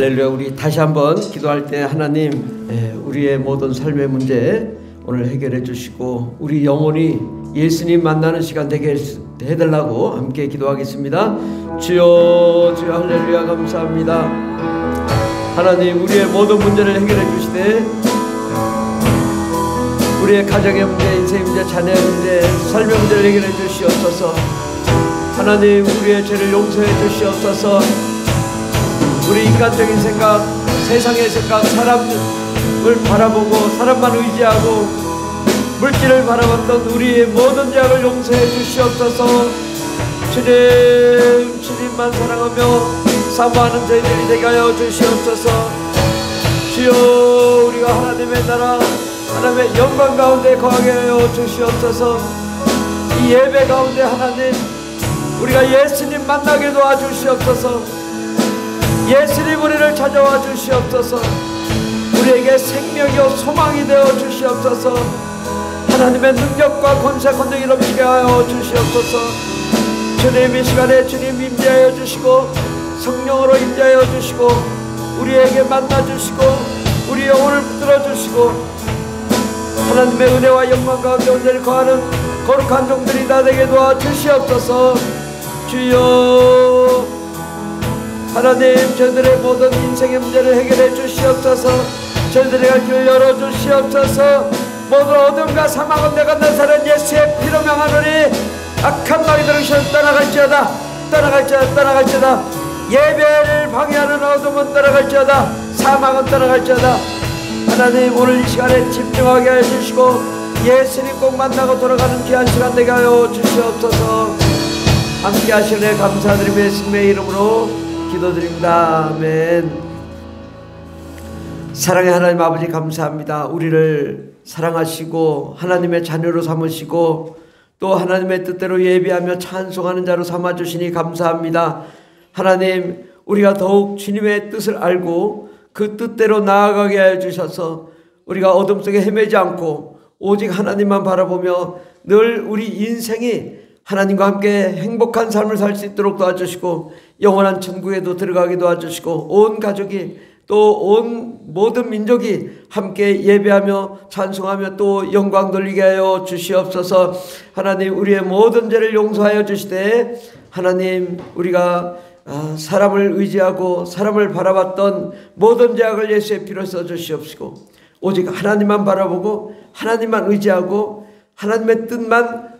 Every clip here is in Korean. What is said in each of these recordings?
할렐루야. 우리 다시 한번 기도할 때 하나님, 우리의 모든 삶의 문제 오늘 해결해 주시고 우리 영혼이 예수님 만나는 시간 되게 해달라고 함께 기도하겠습니다. 주여 주여 할렐루야. 감사합니다. 하나님, 우리의 모든 문제를 해결해 주시되 우리의 가정의 문제, 인생의 문제, 자녀의 문제, 삶의 문제를 해결해 주시옵소서. 하나님, 우리의 죄를 용서해 주시옵소서. 우리 인간적인 생각, 세상의 생각, 사람을 바라보고 사람만 의지하고 물질을 바라봤던 우리의 모든 죄악을 용서해 주시옵소서. 주님만 사랑하며 사모하는 저희들이 되게 하여 주시옵소서. 주여, 우리가 하나님의 나라, 하나님의 영광 가운데 거하게 하여 주시옵소서. 이 예배 가운데 하나님, 우리가 예수님 만나게 도와주시옵소서. 예수님 우리를 찾아와 주시옵소서. 우리에게 생명이요 소망이 되어 주시옵소서. 하나님의 능력과 권세 권능이 넘치게 하여 주시옵소서. 주님, 이 시간에 주님 임재하여 주시고 성령으로 임재하여 주시고 우리에게 만나 주시고 우리 영혼을 붙들어 주시고 하나님의 은혜와 영광 가운데 온전히 거하는 거룩한 종들이 다 되게 도와 주시옵소서. 주여, 하나님, 저희들의 모든 인생의 문제를 해결해 주시옵소서. 저희들의 갈 길을 열어주시옵소서. 모든 어둠과 사망은 내가 나사렛 예수의 피로 명하노니 악한 마귀들을 떠나갈지어다. 떠나갈지어다. 떠나갈지어다. 예배를 방해하는 어둠은 떠나갈지어다. 사망은 떠나갈지어다. 하나님, 오늘 이 시간에 집중하게 해주시고 예수님 꼭 만나고 돌아가는 귀한 시간 되게 하여 주시옵소서. 함께 하시네 감사드리며 예수님의 이름으로 기도드립니다. 아멘. 사랑의 하나님 아버지, 감사합니다. 우리를 사랑하시고 하나님의 자녀로 삼으시고 또 하나님의 뜻대로 예배하며 찬송하는 자로 삼아주시니 감사합니다. 하나님, 우리가 더욱 주님의 뜻을 알고 그 뜻대로 나아가게 하여 주셔서 우리가 어둠 속에 헤매지 않고 오직 하나님만 바라보며 늘 우리 인생이 하나님과 함께 행복한 삶을 살 수 있도록 도와주시고 영원한 천국에도 들어가게 도와주시고 온 가족이 또 온 모든 민족이 함께 예배하며 찬송하며 또 영광 돌리게 하여 주시옵소서. 하나님, 우리의 모든 죄를 용서하여 주시되 하나님, 우리가 사람을 의지하고 사람을 바라봤던 모든 죄악을 예수의 피로 써주시옵시고 오직 하나님만 바라보고 하나님만 의지하고 하나님의 뜻만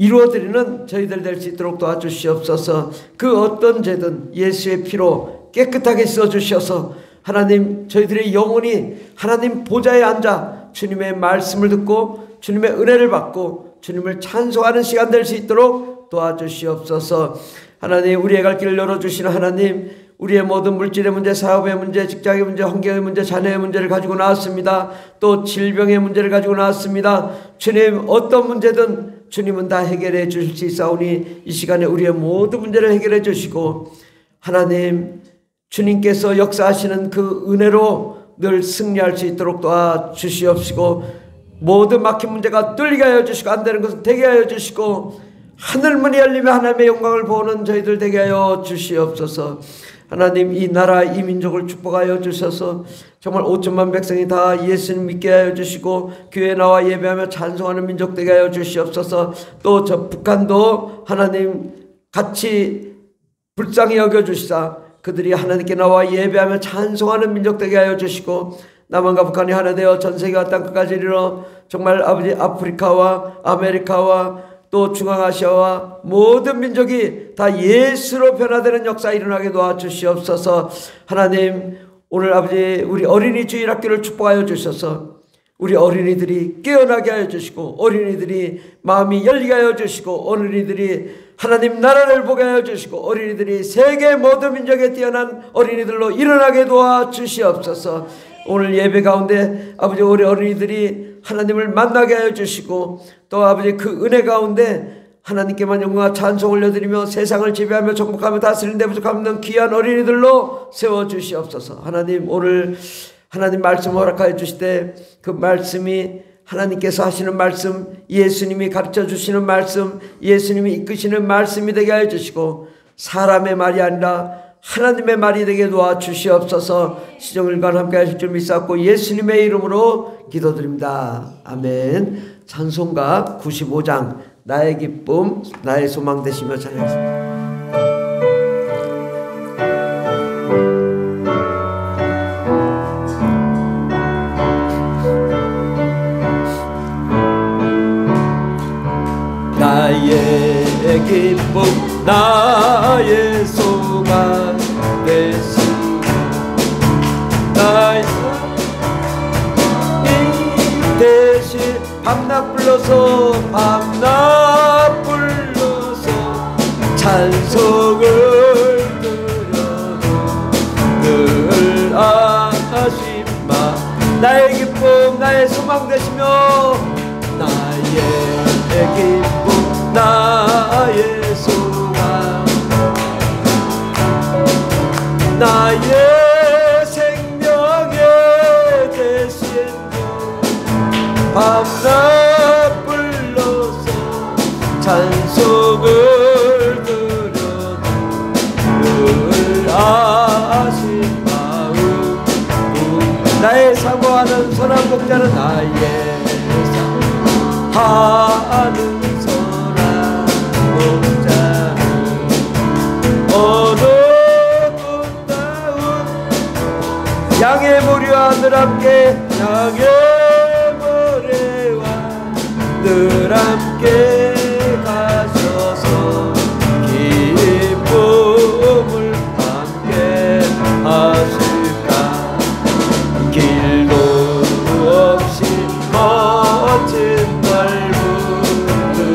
이루어드리는 저희들 될 수 있도록 도와주시옵소서. 그 어떤 죄든 예수의 피로 깨끗하게 써주셔서 하나님, 저희들의 영혼이 하나님 보좌에 앉아 주님의 말씀을 듣고 주님의 은혜를 받고 주님을 찬송하는 시간 될 수 있도록 도와주시옵소서. 하나님, 우리의 갈 길을 열어주시는 하나님, 우리의 모든 물질의 문제, 사업의 문제, 직장의 문제, 환경의 문제, 자녀의 문제를 가지고 나왔습니다. 또 질병의 문제를 가지고 나왔습니다. 주님, 어떤 문제든 주님은 다 해결해 주실 수 있사오니 이 시간에 우리의 모든 문제를 해결해 주시고 하나님, 주님께서 역사하시는 그 은혜로 늘 승리할 수 있도록 도와주시옵시고 모든 막힌 문제가 뚫리게 하여 주시고 안 되는 것은 되게 하여 주시고 하늘문이 열리며 하나님의 영광을 보는 저희들 되게 하여 주시옵소서. 하나님, 이 나라 이 민족을 축복하여 주셔서 정말 5천만 백성이 다 예수님 믿게 하여 주시고 교회에 나와 예배하며 찬송하는 민족 되게 하여 주시옵소서. 또 저 북한도 하나님 같이 불쌍히 여겨주시사 그들이 하나님께 나와 예배하며 찬송하는 민족 되게 하여 주시고 남한과 북한이 하나 되어 전 세계와 땅끝까지 이르러 정말 아버지 아프리카와 아메리카와 또 중앙아시아와 모든 민족이 다 예수로 변화되는 역사 일어나게 도와주시옵소서. 하나님, 오늘 아버지 우리 어린이 주일학교를 축복하여 주셔서 우리 어린이들이 깨어나게 하여 주시고 어린이들이 마음이 열리게 하여 주시고 어린이들이 하나님 나라를 보게 하여 주시고 어린이들이 세계 모든 민족에 뛰어난 어린이들로 일어나게 도와주시옵소서. 오늘 예배 가운데 아버지 우리 어린이들이 하나님을 만나게 하여 주시고 또 아버지 그 은혜 가운데 하나님께만 영광과 찬송 올려드리며 세상을 지배하며 정복하며 다스리는 데 부족함없는 귀한 어린이들로 세워주시옵소서. 하나님, 오늘 하나님 말씀 허락하여 주시되 그 말씀이 하나님께서 하시는 말씀, 예수님이 가르쳐 주시는 말씀, 예수님이 이끄시는 말씀이 되게 하여 주시고 사람의 말이 아니라 하나님의 말이 되게 도와주시옵소서. 시정일과 함께 하실 줄 믿사옵고 예수님의 이름으로 기도드립니다. 아멘. 찬송가 95장 나의 기쁨 나의 소망 되시며 찬양하겠습니다. 나의 기쁨 나의 소망 되시며 나의 대신 밤낮 불러서 찬송을 드려도 늘 아심마 나의 기쁨 나의 소망 되시며 나의 기쁨 나의 소망 나의 생명의 대신 밤낮 불러서 찬송을 드려도 늘 아신 마음 나의 사모하는 선한 목자는 나의 사모하는 선한 목자는 어느 꽃다운 양의 머리와 늘 함께 양의 늘 함께 가셔서 기쁨을 함께 하실까 길도 없이 멋진 넓은들에서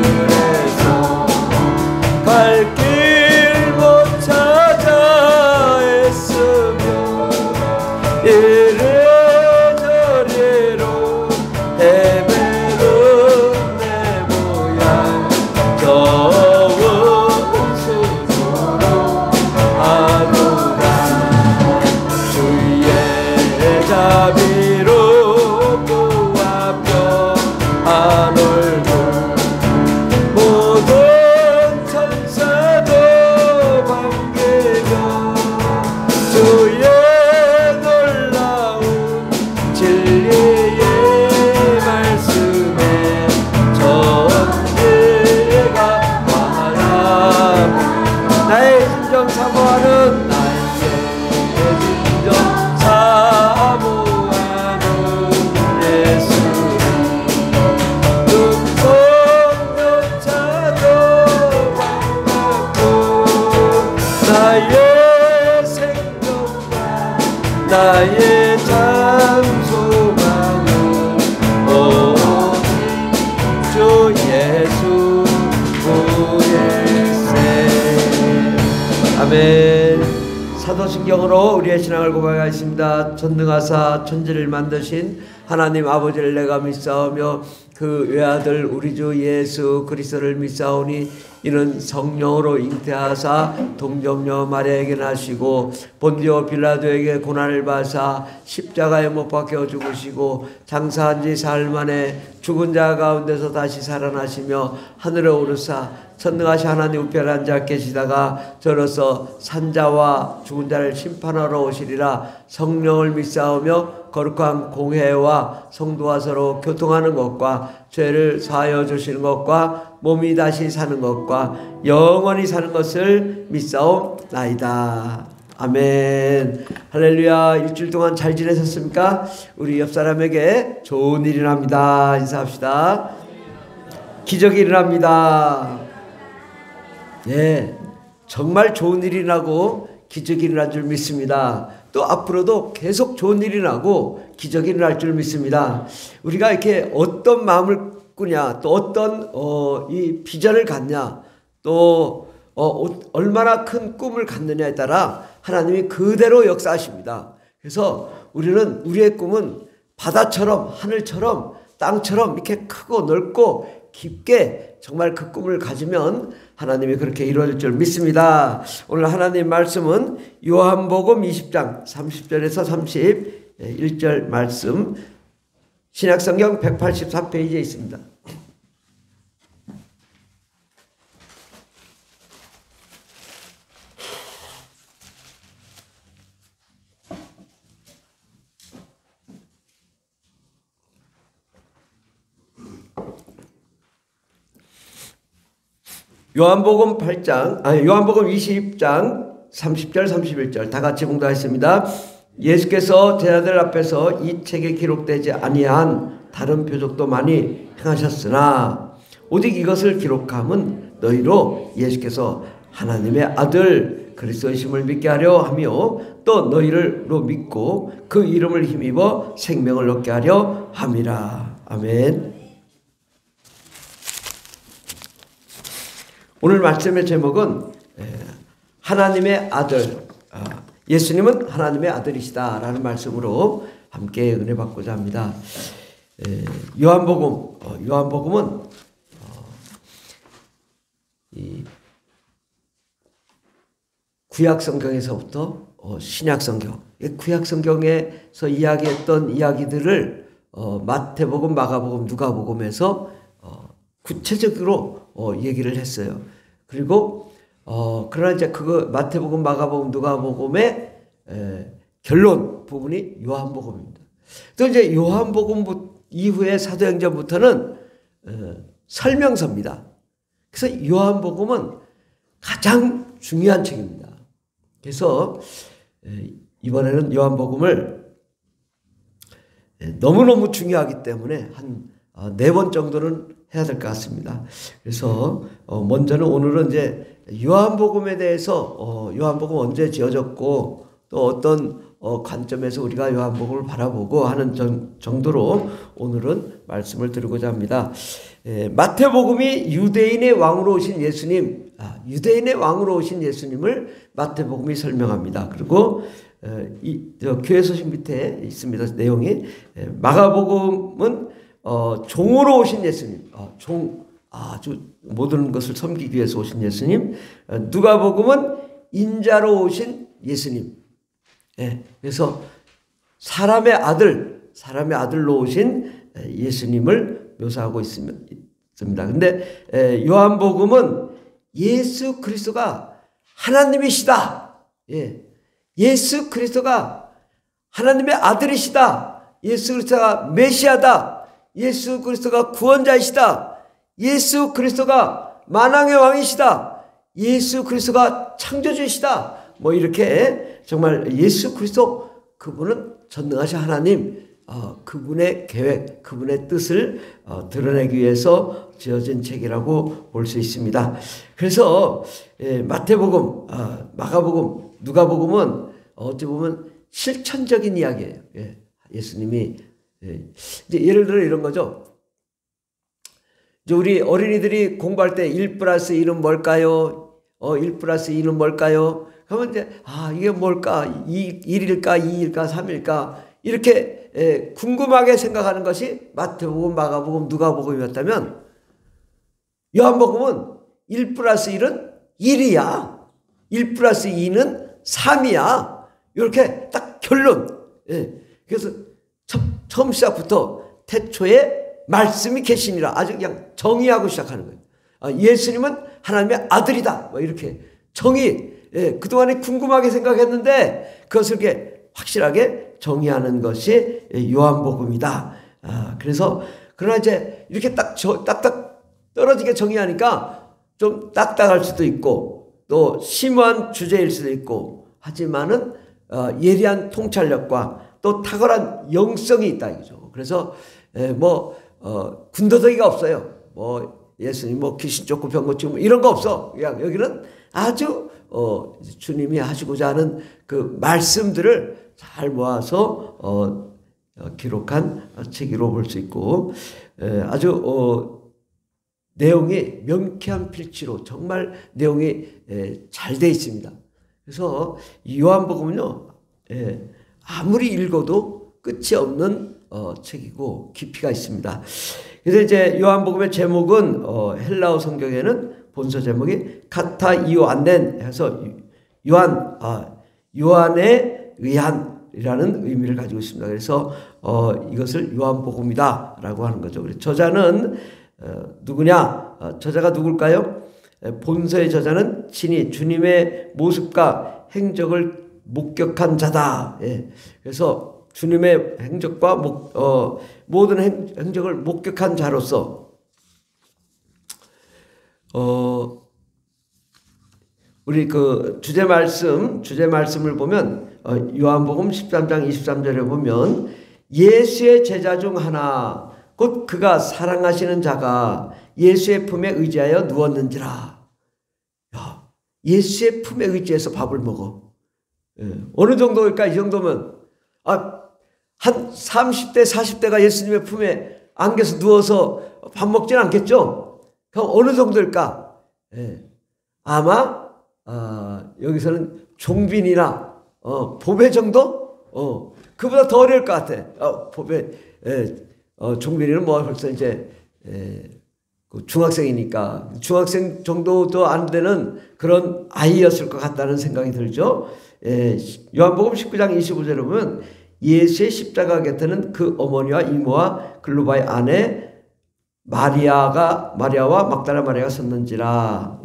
갈 길 못 찾아 애쓰며 이래저래로 나의 참 소망은 오직 주 예수 구일세. 아멘. 사도신경으로 우리의 신앙을 고백하겠습니다. 전능하사 천지를 만드신 하나님 아버지를 내가 믿사오며 그 외아들 우리 주 예수 그리스도를 믿사오니 이는 성령으로 잉태하사 동정녀 마리아에게 나시고 본디오 빌라도에게 고난을 받으사 십자가에 못 박혀 죽으시고 장사한 지 사흘 만에 죽은 자 가운데서 다시 살아나시며 하늘에 오르사 전능하신 하나님 우편에 앉아 계시다가 저로서 산자와 죽은 자를 심판하러 오시리라. 성령을 믿사오며 거룩한 공회와 성도와 서로 교통하는 것과 죄를 사하여 주시는 것과 몸이 다시 사는 것과 영원히 사는 것을 믿사옵나이다. 아멘. 할렐루야. 일주일 동안 잘 지내셨습니까? 우리 옆 사람에게 좋은 일이 납니다. 인사합시다. 기적이 일어납니다. 네, 정말 좋은 일이 나고 기적이 일어날 줄 믿습니다. 또 앞으로도 계속 좋은 일이 나고 기적이 일어날 줄 믿습니다. 우리가 이렇게 어떤 마음을 꾸냐, 또 어떤 이 비전을 갖냐, 또 얼마나 큰 꿈을 갖느냐에 따라 하나님이 그대로 역사하십니다. 그래서 우리는 우리의 꿈은 바다처럼 하늘처럼 땅처럼 이렇게 크고 넓고 깊게 정말 그 꿈을 가지면 하나님이 그렇게 이루어질 줄 믿습니다. 오늘 하나님 말씀은 요한복음 20장 30절에서 31절 말씀, 신약성경 183페이지에 있습니다. 요한복음 8장, 요한복음 20장 30절 31절 다 같이 봉독하겠습니다. 예수께서 제자들 앞에서 이 책에 기록되지 아니한 다른 표적도 많이 행하셨으나 오직 이것을 기록함은 너희로 예수께서 하나님의 아들 그리스도이심을 믿게 하려 하며 또 너희를로 믿고 그 이름을 힘입어 생명을 얻게 하려 함이라. 아멘. 오늘 말씀의 제목은 하나님의 아들, 예수님은 하나님의 아들이시다 라는 말씀으로 함께 은혜 받고자 합니다. 요한복음은 이 구약성경에서부터 신약성경, 구약성경에서 이야기했던 이야기들을 마태복음, 마가복음, 누가복음에서 구체적으로 얘기를 했어요. 그리고 그러나 이제 그거 마태복음, 마가복음, 누가복음의 결론 부분이 요한복음입니다. 또 이제 요한복음 이후에 사도행전부터는 설명서입니다. 그래서 요한복음은 가장 중요한 책입니다. 그래서 이번에는 요한복음을 너무너무 중요하기 때문에 한 4번 정도는 해야 될 것 같습니다. 그래서 먼저는 오늘은 이제 요한복음에 대해서 요한복음 언제 지어졌고 또 어떤 관점에서 우리가 요한복음을 바라보고 하는 정도로 오늘은 말씀을 드리고자 합니다. 마태복음이 유대인의 왕으로 오신 예수님, 유대인의 왕으로 오신 예수님을 마태복음이 설명합니다. 그리고 교회 소식 밑에 있습니다. 내용이. 마가복음은 종으로 오신 예수님, 아주 모든 것을 섬기기 위해서 오신 예수님. 누가복음은 인자로 오신 예수님. 그래서 사람의 아들로 오신 예수님을 묘사하고 있습니다. 근데 요한복음은 예수 그리스도가 하나님이시다. 예수 그리스도가 하나님의 아들이시다. 예수 그리스도가 메시아다. 예수 그리스도가 구원자이시다. 예수 그리스도가 만왕의 왕이시다. 예수 그리스도가 창조주이시다. 뭐 이렇게 정말 예수 그리스도 그분은 전능하신 하나님, 그분의 계획, 그분의 뜻을 드러내기 위해서 지어진 책이라고 볼 수 있습니다. 그래서 마태복음, 마가복음, 누가복음은 어찌 보면 실천적인 이야기예요. 예수님이 이제 예를 들어 이런 거죠. 이제 우리 어린이들이 공부할 때 1+1은 뭘까요? 1+2는 뭘까요? 그러면 이제 이게 뭘까? 1일까 2일까 3일까? 이렇게 궁금하게 생각하는 것이 마태복음, 마가복음, 누가복음이었다면 요한복음은 1+1은 1이야. 1+2는 3이야. 이렇게 딱 결론. 그래서 처음 시작부터 태초에 말씀이 계시니라 아주 그냥 정의하고 시작하는 거예요. 예수님은 하나님의 아들이다. 뭐 이렇게 정의. 그동안에 궁금하게 생각했는데 그것을 이렇게 확실하게 정의하는 것이 요한복음이다. 그래서 그러나 이제 이렇게 딱딱 떨어지게 정의하니까 좀 딱딱할 수도 있고 또 심오한 주제일 수도 있고 하지만은 예리한 통찰력과 또 탁월한 영성이 있다 이거죠. 그래서 군더더기가 없어요. 예수님 귀신 쫓고 병 고치고 이런 거 없어. 그냥 여기는 아주 주님이 하시고자 하는 그 말씀들을 잘 모아서 기록한 책이로 볼 수 있고 아주 내용이 명쾌한 필치로 정말 내용이 잘 돼 있습니다. 그래서 요한복음은요 아무리 읽어도 끝이 없는 책이고 깊이가 있습니다. 그래서 이제 요한복음의 제목은 헬라어 성경에는 본서 제목이 카타 이오안넨 해서 요한에 의한이라는 의미를 가지고 있습니다. 그래서 이것을 요한복음이다라고 하는 거죠. 그래서 저자는 누구냐? 저자가 누굴까요? 본서의 저자는 친히 주님의 모습과 행적을 목격한 자다. 그래서 주님의 행적과 모든 행적을 목격한 자로서 우리 그 주제 말씀을 보면 요한복음 13장 23절에 보면 예수의 제자 중 하나 곧 그가 사랑하시는 자가 예수의 품에 의지하여 누웠는지라. 야, 예수의 품에 의지해서 밥을 먹어. 어느 정도일까? 이 정도면 한 30대 40대가 예수님의 품에 안겨서 누워서 밥 먹지는 않겠죠? 그럼 어느 정도일까? 아마 여기서는 종빈이나 보배 정도? 그보다 더 어려울 것 같아. 보배 종빈이는 뭐 벌써 이제 중학생이니까 중학생 정도도 안 되는 그런 아이였을 것 같다는 생각이 들죠. 요한복음 19장 25절에 보면 예수의 십자가 곁에는 그 어머니와 이모와 글로바의 아내 마리아와 막달라 마리아가 섰는지라.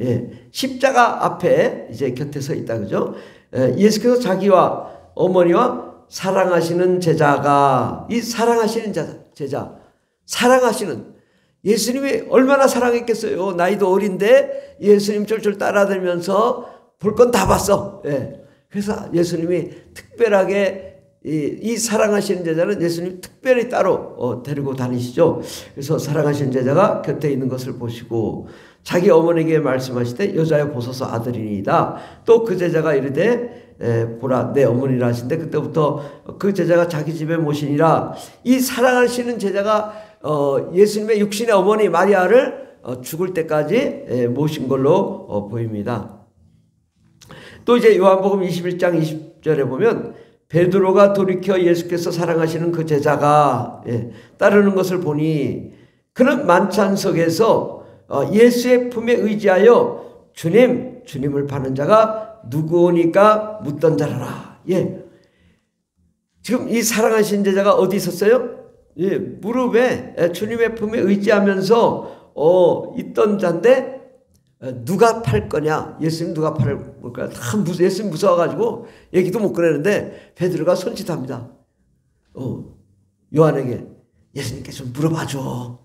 십자가 앞에 이제 곁에 서 있다, 그죠? 예수께서 자기와 어머니와 사랑하시는 제자가, 이 사랑하시는 제자, 사랑하시는, 예수님이 얼마나 사랑했겠어요. 나이도 어린데 예수님 쫄쫄 따라다니면서 볼 건 다 봤어. 그래서 예수님이 특별하게 이 사랑하시는 제자는 예수님 특별히 따로 데리고 다니시죠. 그래서 사랑하시는 제자가 곁에 있는 것을 보시고 자기 어머니에게 말씀하시되 여자여 보소서 아들이니이다. 또 그 제자가 이르되 보라 내 어머니라 하신데 그때부터 그 제자가 자기 집에 모시니라. 이 사랑하시는 제자가 예수님의 육신의 어머니 마리아를 죽을 때까지 모신 걸로 보입니다. 또 이제 요한복음 21장 20절에 보면 베드로가 돌이켜 예수께서 사랑하시는 그 제자가 따르는 것을 보니 그는 만찬석에서 예수의 품에 의지하여 주님을 파는 자가 누구오니까 묻던 자라라. 지금 이 사랑하신 제자가 어디 있었어요? 무릎에 주님의 품에 의지하면서 있던 자인데 누가 팔 거냐? 예수님 누가 팔을까? 다 예수님 무서워가지고 얘기도 못 꺼내는데 베드로가 손짓합니다. 요한에게 예수님께 좀 물어봐줘.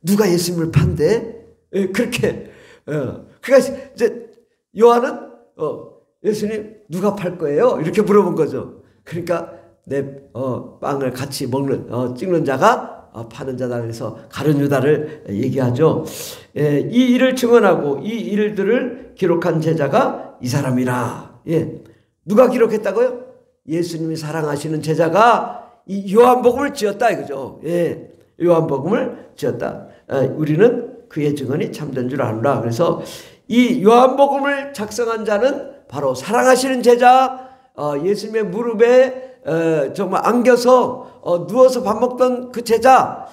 누가 예수님을 판대? 그렇게. 그러니까 이제 요한은 예수님 누가 팔 거예요? 이렇게 물어본 거죠. 그러니까 내 빵을 같이 찍는 자가 파는 자다. 그래서 가룟 유다를 얘기하죠. 이 일을 증언하고 이 일들을 기록한 제자가 이 사람이라. 누가 기록했다고요? 예수님이 사랑하시는 제자가 이 요한복음을 지었다 이거죠. 요한복음을 지었다. 우리는 그의 증언이 참된 줄 아노라. 그래서 이 요한복음을 작성한 자는 바로 사랑하시는 제자, 예수님의 무릎에 정말 안겨서 누워서 밥 먹던 그 제자,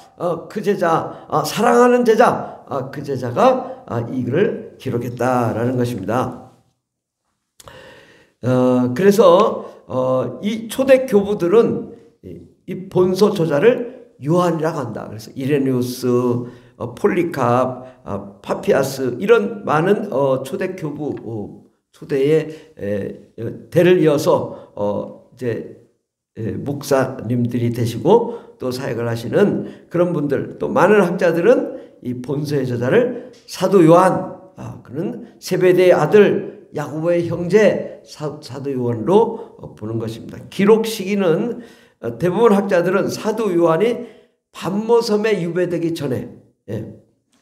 사랑하는 제자, 그 제자가 이 글을 기록했다라는 것입니다. 그래서 이 초대 교부들은 이 본서 저자를 요한이라고 한다. 그래서 이레니우스, 폴리캅, 파피아스 이런 많은 초대 교부, 초대의 대를 이어서 이제 목사님들이 되시고 또 사역을 하시는 그런 분들, 또 많은 학자들은 이 본서의 저자를 사도 요한, 그는 세베대의 아들 야고보의 형제 사도 요한으로 보는 것입니다. 기록 시기는 대부분 학자들은 사도 요한이 반모섬에 유배되기 전에,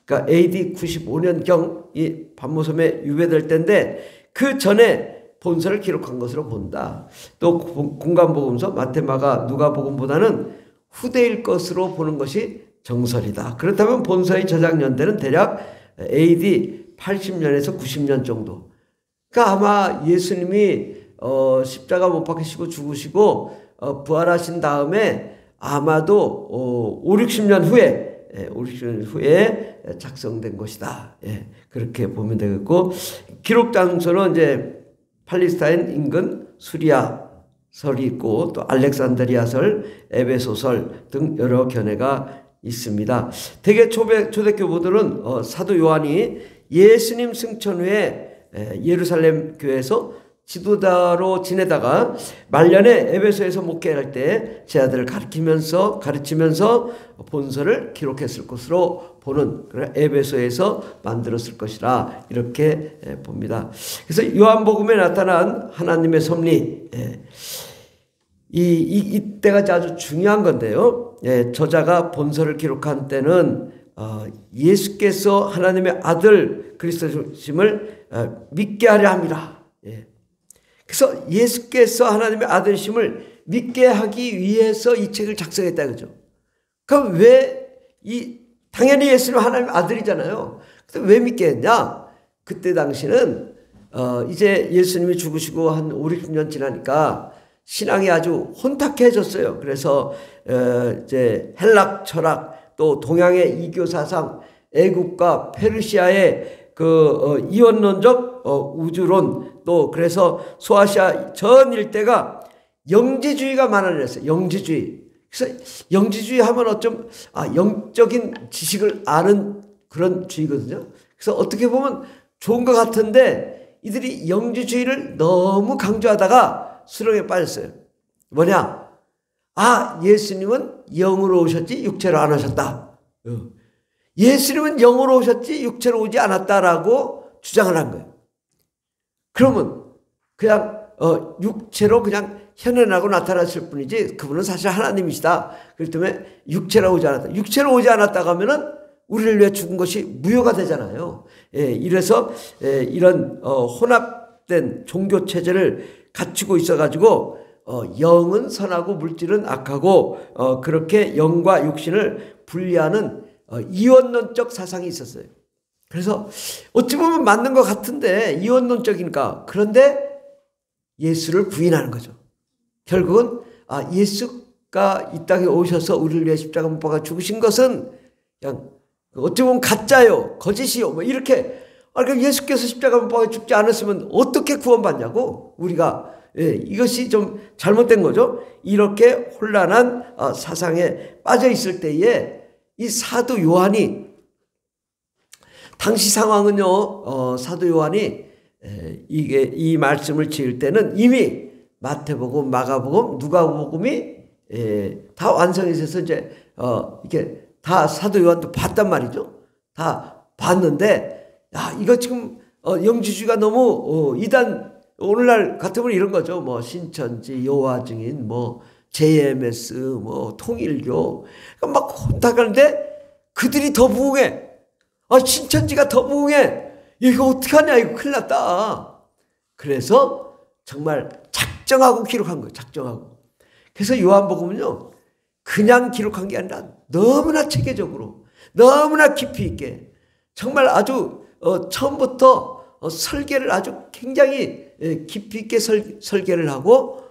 그러니까 AD 95년경 이 반모섬에 유배될 때인데 그 전에 본서를 기록한 것으로 본다. 또 공간복음서 마태, 마가, 누가복음보다는 후대일 것으로 보는 것이 정설이다. 그렇다면 본서의 저작 연대는 대략 AD 80년에서 90년 정도. 그러니까 아마 예수님이 십자가 못 박히시고 죽으시고 부활하신 다음에 아마도 5, 60년 후에 작성된 것이다. 그렇게 보면 되겠고, 기록 장소는 이제 팔레스타인 인근 수리아설이 있고 또 알렉산드리아설, 에베소설 등 여러 견해가 있습니다. 대개 초대교부들은 사도 요한이 예수님 승천 후에 예루살렘 교회에서 지도자로 지내다가 말년에 에베소에서 목회할 때 제 아들을 가르치면서 본서를 기록했을 것으로 보는, 에베소에서 만들었을 것이라 이렇게 봅니다. 그래서 요한복음에 나타난 하나님의 섭리, 이때가 아주 중요한 건데요. 저자가 본서를 기록한 때는 예수께서 하나님의 아들 그리스도심을 믿게 하려 합니다. 그래서 예수께서 하나님의 아들심을 믿게 하기 위해서 이 책을 작성했다 그죠. 그럼 당연히 예수는 하나님의 아들이잖아요. 근데 왜 믿게 했냐? 그때 당시는 이제 예수님이 죽으시고 한 5, 60년 지나니까 신앙이 아주 혼탁해졌어요. 그래서 이제 헬락 철학, 또 동양의 이교 사상, 애국과 페르시아의 그 이원론적 우주론, 또 그래서 소아시아 전 일대가 영지주의가 만연했어요. 영지주의. 그래서 영지주의 하면 어쩜 영적인 지식을 아는 그런 주의거든요. 그래서 어떻게 보면 좋은 것 같은데 이들이 영지주의를 너무 강조하다가 수렁에 빠졌어요. 뭐냐? 예수님은 영으로 오셨지 육체로 안 오셨다. 예수님은 영으로 오셨지 육체로 오지 않았다라고 주장을 한 거예요. 그러면 그냥 육체로 그냥 현현하고 나타났을 뿐이지 그분은 사실 하나님이시다. 그렇기 때문에 육체로 오지 않았다. 육체로 오지 않았다고 하면은 우리를 위해 죽은 것이 무효가 되잖아요. 이래서 이런 혼합된 종교 체제를 갖추고 있어가지고 영은 선하고 물질은 악하고 그렇게 영과 육신을 분리하는 이원론적 사상이 있었어요. 그래서 어찌 보면 맞는 것 같은데 이원론적이니까. 그런데 예수를 부인하는 거죠. 결국은 예수가 이 땅에 오셔서 우리를 위해 십자가 못 박아 죽으신 것은 그냥 어찌 보면 가짜요, 거짓이요, 뭐 이렇게. 그러니까 예수께서 십자가 못 박아 죽지 않았으면 어떻게 구원받냐고 우리가. 이것이 좀 잘못된 거죠. 이렇게 혼란한 사상에 빠져 있을 때에 이 사도 요한이, 당시 상황은요, 사도 요한이 이 말씀을 지을 때는 이미 마태복음, 마가복음, 누가복음이 다 완성이 돼서 이제 이렇게 다 사도 요한도 봤단 말이죠. 다 봤는데 이거 지금 영지주의가 너무 이단, 오늘날 같으면 이런 거죠. 뭐 신천지, 여호와증인, 뭐 JMS, 뭐 통일교 막 혼탁하는데 그들이 더 부흥해. 신천지가 더 부흥해. 이거 어떡하냐, 이거 큰일 났다. 그래서 정말 작정하고 기록한 거예요. 작정하고. 그래서 요한복음은요, 그냥 기록한 게 아니라 너무나 체계적으로, 너무나 깊이 있게, 정말 아주 처음부터 설계를 아주 굉장히 깊이 있게 설계를 하고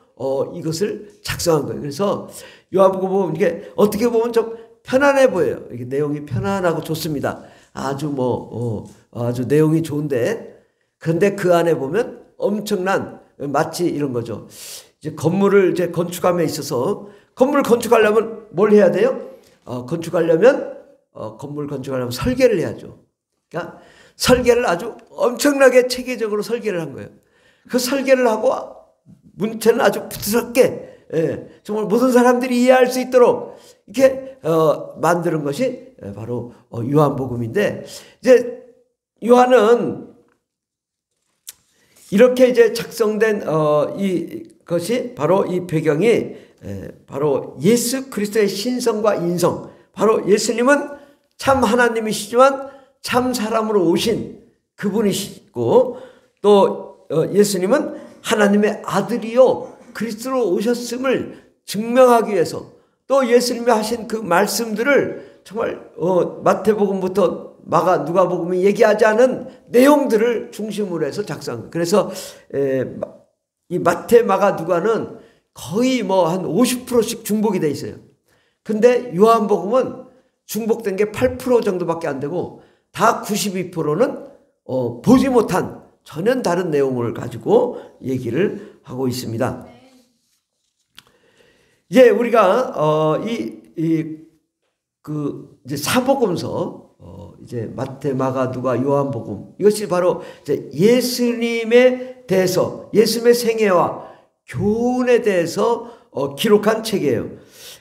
이것을 작성한 거예요. 그래서 요한복음 보면 이게 어떻게 보면 좀 편안해 보여요. 이게 내용이 편안하고 좋습니다. 아주 아주 내용이 좋은데, 그런데 그 안에 보면 엄청난, 마치 이런 거죠. 이제 건물을 이제 건축함에 있어서, 건물을 건축하려면 뭘 해야 돼요? 건물 건축하려면 설계를 해야죠. 그러니까 설계를 아주 엄청나게 체계적으로 설계를 한 거예요. 그 설계를 하고 문체는 아주 부드럽게, 정말 모든 사람들이 이해할 수 있도록 이렇게 만드는 것이 바로 요한복음인데, 이제 요한은 이렇게 이제 작성된 이것이 바로 이 배경이 바로 예수 그리스도의 신성과 인성, 바로 예수님은 참 하나님이시지만 참 사람으로 오신 그분이시고, 또 예수님은 하나님의 아들이요 그리스도로 오셨음을 증명하기 위해서, 또 예수님이 하신 그 말씀들을 정말 마태복음부터 마가, 누가복음이 얘기하지 않은 내용들을 중심으로 해서 작성한 거예요. 그래서 이 마태, 마가, 누가는 거의 뭐 한 50%씩 중복이 돼 있어요. 근데 요한복음은 중복된 게 8% 정도밖에 안 되고, 다 92%는 보지 못한 전혀 다른 내용을 가지고 얘기를 하고 있습니다. 이제 우리가 이제 사복음서, 이제 마태, 마가, 누가, 요한복음, 이것이 바로 이제 예수님의 대해서 예수님의 생애와 교훈에 대해서 기록한 책이에요.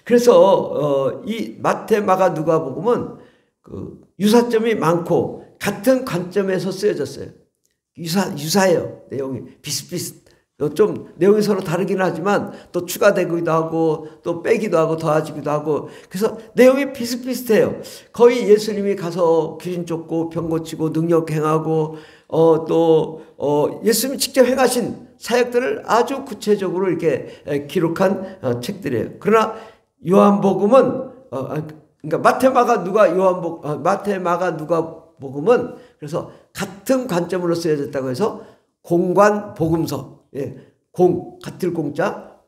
그래서 이 마태, 마가, 누가복음은 그 유사점이 많고 같은 관점에서 쓰여졌어요. 유사해요. 내용이 비슷비슷. 좀 내용이 서로 다르긴 하지만 또 추가되기도 하고 또 빼기도 하고 더하기도 하고, 그래서 내용이 비슷비슷해요. 거의 예수님이 가서 귀신 쫓고 병 고치고 능력 행하고 또 예수님이 직접 행하신 사역들을 아주 구체적으로 이렇게 기록한 책들이에요. 그러나 요한복음은 그러니까 마태, 마가, 누가복음은 그래서 같은 관점으로 쓰여졌다고 해서 공관 복음서, 같을 공자,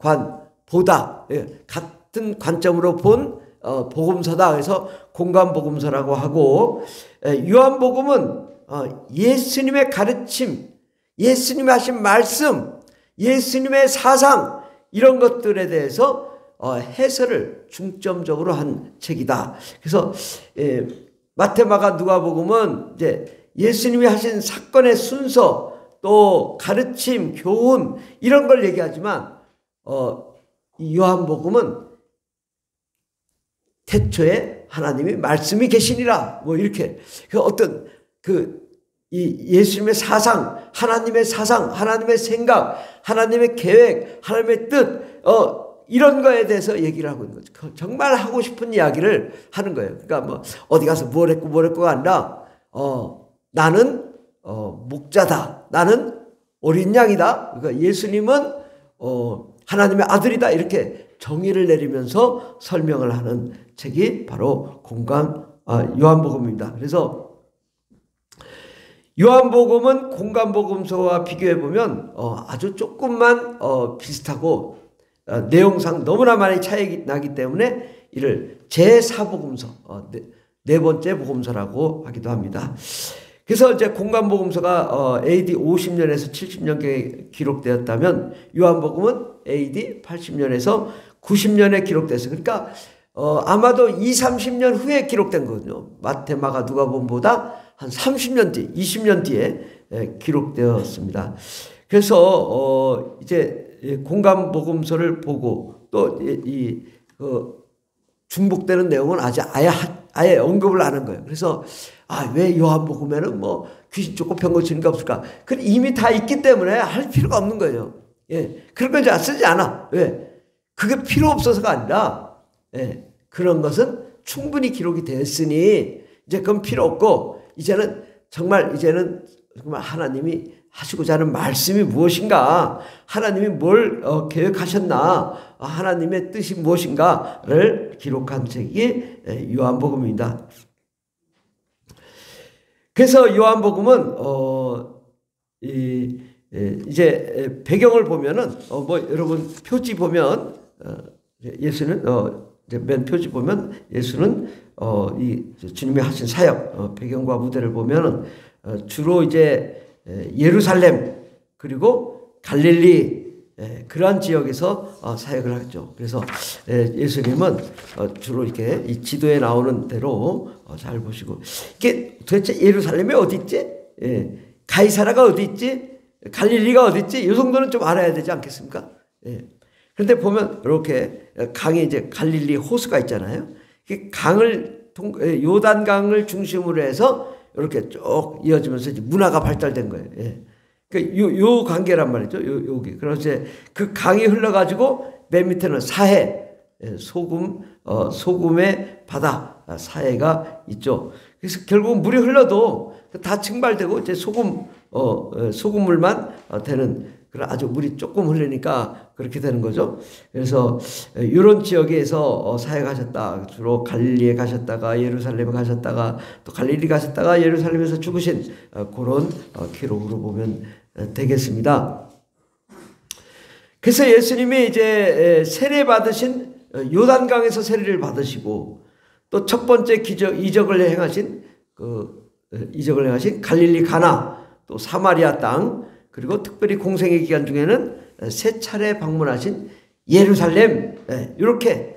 보다, 같은 관점으로 본 복음서다. 그래서 공관 복음서라고 하고, 요한복음은 예수님의 가르침, 예수님이 하신 말씀, 예수님의 사상, 이런 것들에 대해서 해설을 중점적으로 한 책이다. 그래서 마태, 마가, 누가복음은 이제 예수님이 하신 사건의 순서, 또 가르침, 교훈, 이런 걸 얘기하지만 이 요한복음은 태초에 하나님이 말씀이 계시니라, 뭐 이렇게 어떤 이 예수님의 사상, 하나님의 생각, 하나님의 계획, 하나님의 뜻, 이런 거에 대해서 얘기를 하고 있는 거죠. 정말 하고 싶은 이야기를 하는 거예요. 그러니까 뭐 어디 가서 뭘 했고가 아니라 나는 목자다, 나는 어린 양이다, 그러니까 예수님은 하나님의 아들이다, 이렇게 정의를 내리면서 설명을 하는 책이 바로 요한복음입니다. 그래서 요한복음은 공관복음서와 비교해 보면 아주 조금만 비슷하고 내용상 너무나 많이 차이가 나기 때문에 이를 제4복음서, 네 번째 복음서라고 하기도 합니다. 그래서 이제 공관복음서가 AD 50년에서 70년경에 기록되었다면 요한복음은 AD 80년에서 90년에 기록됐어요. 그러니까 아마도 30년 후에 기록된 거거든요. 마태, 마가, 누가복음보다 한 30년 뒤, 20년 뒤에 기록되었습니다. 그래서 이제 공관복음서를 보고 또 중복되는 내용은 아예 언급을 안 한 거예요. 그래서 왜 요한복음에는 뭐 귀신 쫓고 병 고치는 게 없을까? 그 이미 다 있기 때문에 할 필요가 없는 거예요. 그런 건 이제 쓰지 않아. 왜? 그게 필요 없어서가 아니라, 그런 것은 충분히 기록이 됐으니 이제 그건 필요 없고, 이제는 정말 하나님이 하시고자 하는 말씀이 무엇인가, 하나님이 뭘 계획하셨나, 하나님의 뜻이 무엇인가를 기록한 책이 요한복음입니다. 그래서 요한복음은 이제 배경을 보면은 여러분 표지 보면 예수는 이제 맨 표지 보면 예수는 이 주님이 하신 사역 배경과 무대를 보면은 주로 이제 예루살렘 그리고 갈릴리, 그러한 지역에서 사역을 하죠. 그래서 예수님은 주로 이렇게 이 지도에 나오는 대로 잘 보시고, 이게 도대체 예루살렘이 어디 있지? 가이사라가 어디 있지? 갈릴리가 어디 있지? 이 정도는 좀 알아야 되지 않겠습니까? 그런데 보면 이렇게 강에 이제 갈릴리 호수가 있잖아요. 요단강을 중심으로 해서 이렇게 쭉 이어지면서 이제 문화가 발달된 거예요. 요 관계란 말이죠. 여기. 그래서 이제 그 강이 흘러가지고 맨 밑에는 사해, 소금의 바다, 사해가 있죠. 그래서 결국 물이 흘러도 다 증발되고 이제 소금물만 되는 그런 아주 물이 조금 흐르니까 그렇게 되는 거죠. 그래서 이런 지역에서 사역하셨다. 주로 갈릴리에 가셨다가 예루살렘에 가셨다가 또 갈릴리 가셨다가 예루살렘에서 죽으신 그런 기록으로 보면 되겠습니다. 그래서 예수님이 이제 세례 받으신 요단강에서 세례를 받으시고 또 첫 번째 이적을 행하신 갈릴리 가나, 또 사마리아 땅, 그리고 특별히 공생의 기간 중에는 3차례 방문하신 예루살렘, 이렇게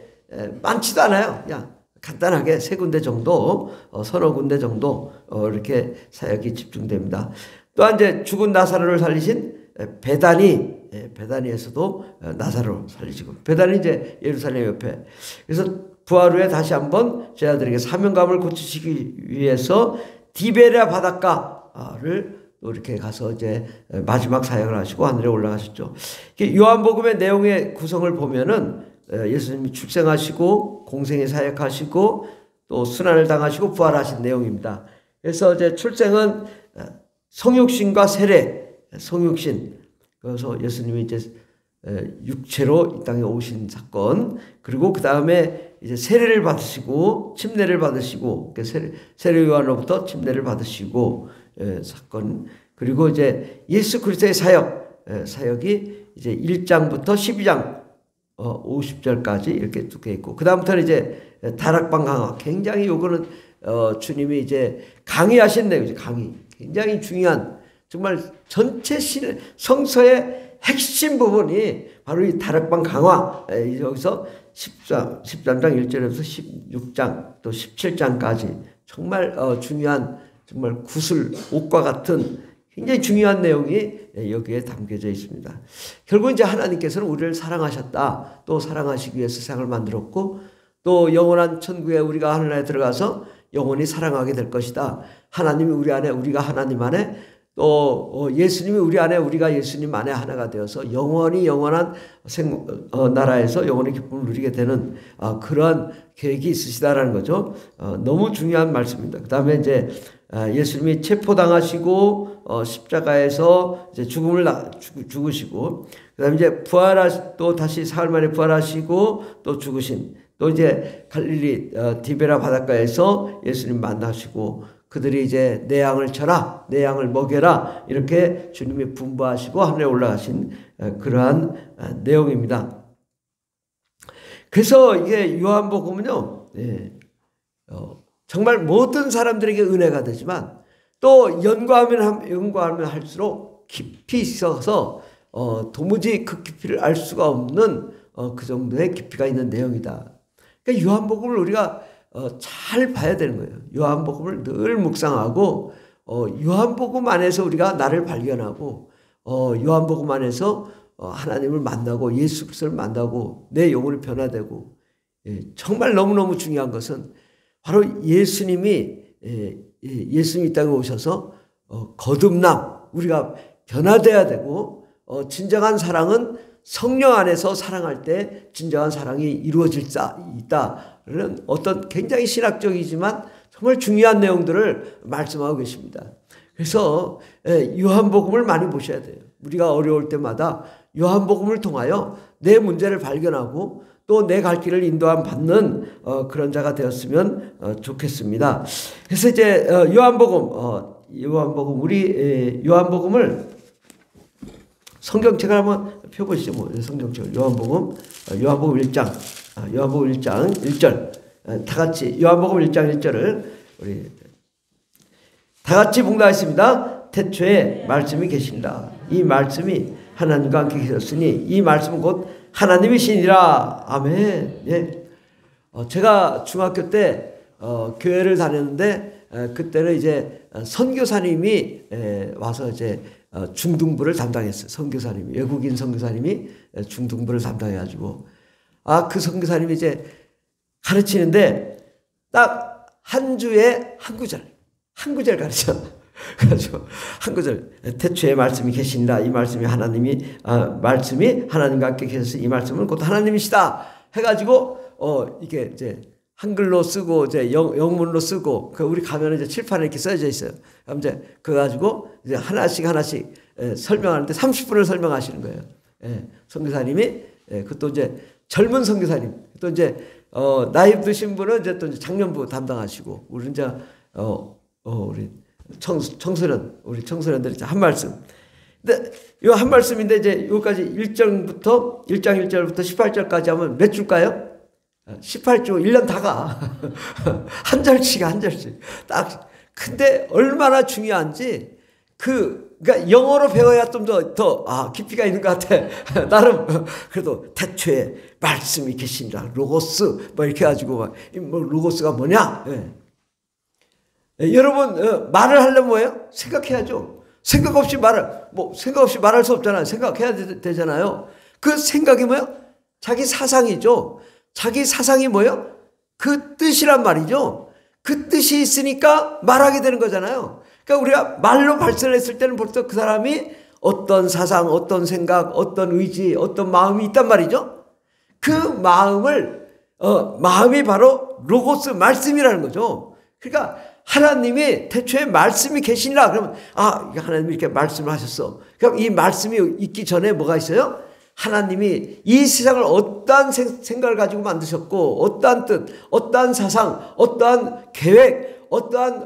많지도 않아요. 그냥 간단하게 3군데 정도, 서너 군데 정도 이렇게 사역이 집중됩니다. 또한 이제 죽은 나사로를 살리신 베다니에서도 나사로를 살리시고, 베다니 이제 예루살렘 옆에. 그래서 부활 후에 다시 한번 제자들에게 사명감을 고치시기 위해서 디베랴 바닷가를 또 이렇게 가서 이제 마지막 사역을 하시고 하늘에 올라가셨죠. 요한복음의 내용의 구성을 보면은 예수님이 출생하시고 공생의 사역하시고 또 순환을 당하시고 부활하신 내용입니다. 그래서 이제 출생은 성육신과 세례, 성육신. 그래서 예수님이 이제 육체로 이 땅에 오신 사건, 그리고 그 다음에 이제 세례를 받으시고 침례를 받으시고, 세례 요한으로부터 침례를 받으시고 사건, 그리고 이제 예수 그리스도의 사역이 이제 1장부터 12장 50절까지 이렇게 쭉 있고, 그 다음부터는 이제 다락방 강화, 굉장히 요거는 주님이 이제 강의하신 내용이죠. 강의, 굉장히 중요한, 정말 전체 성서의 핵심 부분이 바로 이 다락방 강화, 여기서 13장 1절에서 16장 또 17장까지 정말 중요한, 정말 구슬 옷과 같은 굉장히 중요한 내용이 여기에 담겨져 있습니다. 결국 이제 하나님께서는 우리를 사랑하셨다. 또 사랑하시기 위해서 세상을 만들었고, 또 영원한 천국에 우리가 하늘나라에 들어가서 영원히 사랑하게 될 것이다. 하나님이 우리 안에, 우리가 하나님 안에, 또 예수님이 우리 안에, 우리가 예수님 안에 하나가 되어서 영원히 영원한 나라에서 영원히 기쁨을 누리게 되는 그러한 계획이 있으시다라는 거죠. 너무 중요한 말씀입니다. 그 다음에 이제 예수님이 체포당하시고 십자가에서 이제 죽으시고, 그 다음에 이제 또 다시 사흘 만에 부활하시고 또 죽으신, 또 이제 갈릴리 디베라 바닷가에서 예수님 만나시고, 그들이 이제 내 양을 쳐라, 내 양을 먹여라, 이렇게 주님이 분부하시고 하늘에 올라가신 그러한 내용입니다. 그래서 이게 요한복음은요, 정말 모든 사람들에게 은혜가 되지만 또 연구하면 할수록 깊이 있어서 도무지 그 깊이를 알 수가 없는 그 정도의 깊이가 있는 내용이다. 그러니까 요한복음을 우리가 잘 봐야 되는 거예요. 요한복음을 늘 묵상하고 요한복음 안에서 우리가 나를 발견하고 요한복음 안에서 하나님을 만나고 예수 그리스도를 만나고 내 영혼이 변화되고, 정말 너무너무 중요한 것은 바로 예수님이 이 땅에 오셔서 거듭남, 우리가 변화돼야 되고, 진정한 사랑은 성령 안에서 사랑할 때 진정한 사랑이 이루어질 수 있다는 어떤 굉장히 신학적이지만 정말 중요한 내용들을 말씀하고 계십니다. 그래서 요한복음을 많이 보셔야 돼요. 우리가 어려울 때마다 요한복음을 통하여 내 문제를 발견하고 또 내 갈 길을 인도함 받는 그런 자가 되었으면 좋겠습니다. 그래서 이제 요한복음을 성경책을 한번 펴보시죠. 성경책 요한복음 1장 1절 다 같이 요한복음 1장 1절을 우리 다 같이 봉독하겠습니다. 태초에 말씀이 계신다. 이 말씀이 하나님과 함께 계셨으니 이 말씀은 곧 하나님이시니라. 아멘. 예. 제가 중학교 때 교회를 다녔는데 그때는 이제 선교사님이 와서 이제 중등부를 담당했어요. 선교사님이, 외국인 선교사님이 중등부를 담당해가지고 그 선교사님이 이제 가르치는데 딱 한 주에 한 구절 가르쳐. 그래가지고 한 구절, 태초에 말씀이 계신다. 이 말씀이 말씀이 하나님과 함께 계셔서 이 말씀은 곧 하나님이시다. 해가지고 이게 이제 한글로 쓰고 이제 영문으로 쓰고 우리 가면은 이제 칠판에 이렇게 써져 있어요. 그럼 이제 그거 가지고 이제 하나씩 설명하는데 30분을 설명하시는 거예요. 선교사님이 그것도 이제 젊은 선교사님, 또 이제 나이 드신 분은 이제 또 장년부 담당하시고, 우리 이제 우리 청소년들 이제 한 말씀. 근데 요 한 말씀인데 이제 여기까지 1장 1절부터 18절까지 하면 몇 줄까요? 18주 1년 다 가. 한 절씩 딱. 근데 얼마나 중요한지 그러니까 영어로 배워야 좀 더 깊이가 있는 것 같아. 나름 그래도 태초에 말씀이 계신다. 로고스 뭐 이렇게 해가지고 로고스가 뭐냐? 예. 여러분 말을 하려면 뭐예요? 생각해야죠. 생각 없이 생각 없이 말할 수 없잖아요. 생각해야 되잖아요. 그 생각이 뭐예요? 자기 사상이죠. 자기 사상이 뭐예요? 그 뜻이란 말이죠. 그 뜻이 있으니까 말하게 되는 거잖아요. 그러니까 우리가 말로 발설했을 때는 벌써 그 사람이 어떤 사상, 어떤 생각, 어떤 의지, 어떤 마음이 있단 말이죠. 그 마음이 바로 로고스, 말씀이라는 거죠. 그러니까 하나님이 태초에 말씀이 계시니라 그러면 하나님이 이렇게 말씀을 하셨어. 그럼 이 말씀이 있기 전에 뭐가 있어요? 하나님이 이 세상을 어떠한 생각을 가지고 만드셨고 어떠한 뜻, 어떠한 사상, 어떠한 계획, 어떠한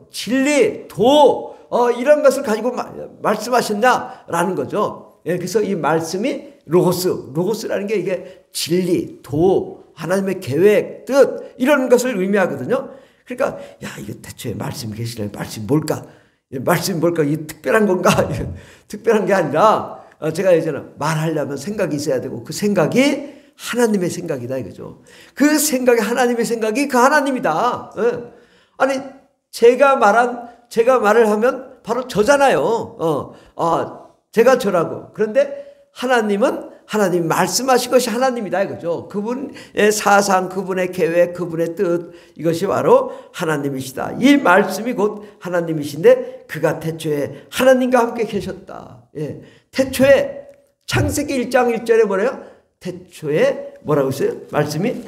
진리, 도 이런 것을 가지고 말씀하셨냐라는 거죠. 예, 그래서 이 말씀이 로고스라는 게 이게 진리, 도, 하나님의 계획, 뜻 이런 것을 의미하거든요. 그러니까 이게 대초에 말씀이 계시려면 말씀이 뭘까? 말씀이 뭘까? 이게 특별한 건가? 특별한 게 아니라 제가 예전에 말하려면 생각이 있어야 되고 그 생각이 하나님의 생각이다 이거죠. 그 생각이 하나님의 생각이 그 하나님이다. 예. 아니 제가 말을 하면 바로 저잖아요. 제가 저라고. 그런데 하나님이 말씀하신 것이 하나님이다 이거죠. 그분의 사상, 그분의 계획, 그분의 뜻 이것이 바로 하나님이시다. 이 말씀이 곧 하나님이신데 그가 태초에 하나님과 함께 계셨다. 예. 태초에 창세기 1장 1절에 뭐래요? 태초에 뭐라고 있어요? 말씀이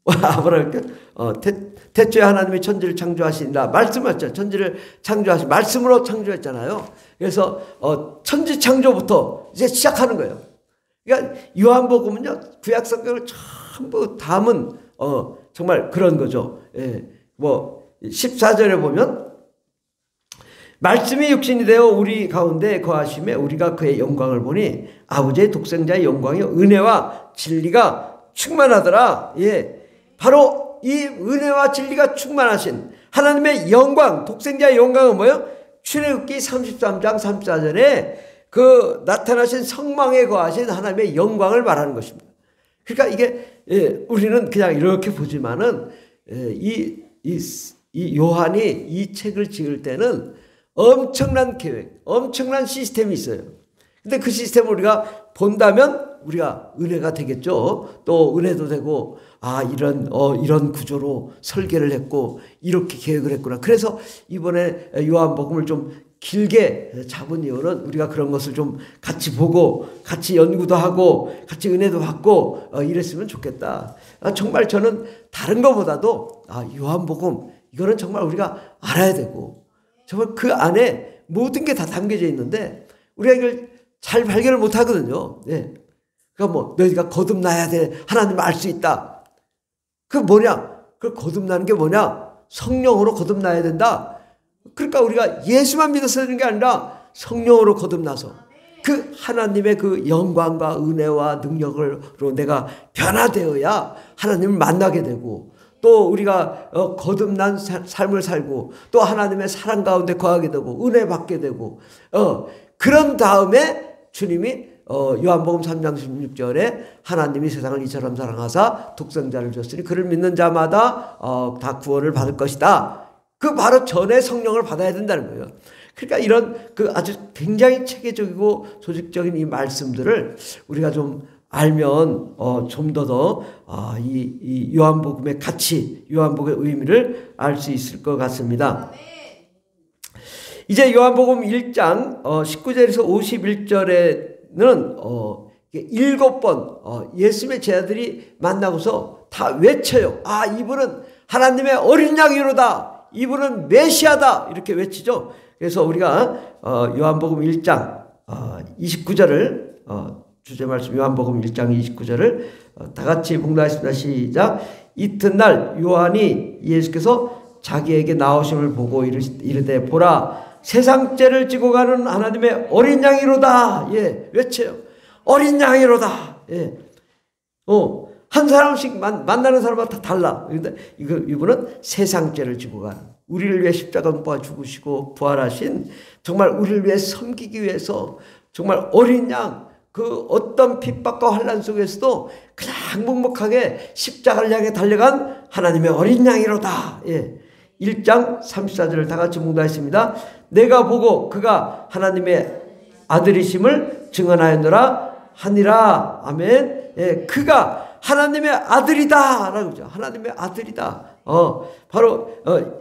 뭐랄까? 태초에 하나님이 천지를 창조하신다. 말씀하셨죠. 천지를 창조하신 말씀으로 창조했잖아요. 그래서 천지 창조부터 이제 시작하는 거예요. 그러니까 요한복음은요 구약 성경을 전부 담은 정말 그런 거죠. 예. 14절에 보면 말씀이 육신이 되어 우리 가운데 거하심에 우리가 그의 영광을 보니 아버지의 독생자의 영광이요 은혜와 진리가 충만하더라. 예, 바로 이 은혜와 진리가 충만하신 하나님의 영광, 독생자의 영광은 뭐예요? 출애굽기 33장 34절에 그 나타나신 성망에 거하신 하나님의 영광을 말하는 것입니다. 그러니까 이게 우리는 그냥 이렇게 보지만은 이 요한이 이 책을 지을 때는 엄청난 계획, 엄청난 시스템이 있어요. 근데 그 시스템을 우리가 본다면 우리가 은혜가 되겠죠. 또 은혜도 되고 이런 구조로 설계를 했고 이렇게 계획을 했구나. 그래서 이번에 요한복음을 좀 길게 잡은 이유는 우리가 그런 것을 좀 같이 보고 같이 연구도 하고 같이 은혜도 받고 이랬으면 좋겠다. 정말 저는 다른 것보다도 요한복음 이거는 정말 우리가 알아야 되고 정말 그 안에 모든 게 다 담겨져 있는데 우리가 이걸 잘 발견을 못 하거든요. 네. 그러니까 너희가 거듭나야 돼. 하나님을 알 수 있다. 그 뭐냐? 그 거듭나는 게 뭐냐? 성령으로 거듭나야 된다. 그러니까 우리가 예수만 믿어서 되는 게 아니라 성령으로 거듭나서 그 하나님의 그 영광과 은혜와 능력으로 내가 변화되어야 하나님을 만나게 되고 또 우리가 거듭난 삶을 살고 또 하나님의 사랑 가운데 거하게 되고 은혜 받게 되고 그런 다음에 주님이 요한복음 3장 16절에 하나님이 세상을 이처럼 사랑하사 독생자를 줬으니 그를 믿는 자마다 다 구원을 받을 것이다. 그 바로 전에 성령을 받아야 된다는 거예요. 그러니까 이런 그 아주 굉장히 체계적이고 조직적인 이 말씀들을 우리가 좀 알면 좀 더 이 요한복음의 가치, 요한복음의 의미를 알 수 있을 것 같습니다. 이제 요한복음 1장 19절에서 51절에는 7번 예수님의 제자들이 만나고서 다 외쳐요. 이분은 하나님의 어린 양이로다. 이분은 메시아다. 이렇게 외치죠. 그래서 우리가 요한복음 1장 29절을 주제 말씀 요한복음 1장 29절을 다 같이 봉독하겠습니다. 시작. 이튿날 요한이 예수께서 자기에게 나오심을 보고 이르되 보라 세상 죄를 지고 가는 하나님의 어린 양이로다. 예, 외쳐요. 어린 양이로다. 예. 한 사람씩 만나는 사람마다 다 달라. 그런데 이분은 세상 죄를 지고 가는 우리를 위해 십자가 못 박아 죽으시고 부활하신 정말 우리를 위해 섬기기 위해서 정말 어린 양 그 어떤 핍박과 환난 속에서도 그냥 묵묵하게 십자가를 향해 달려간 하나님의 어린 양이로다. 예. 1장 34절을 다 같이 묵상했습니다. 내가 보고 그가 하나님의 아들이심을 증언하였노라 하니라. 아멘. 예, 그가 하나님의 아들이다 라고 그러죠. 하나님의 아들이다. 바로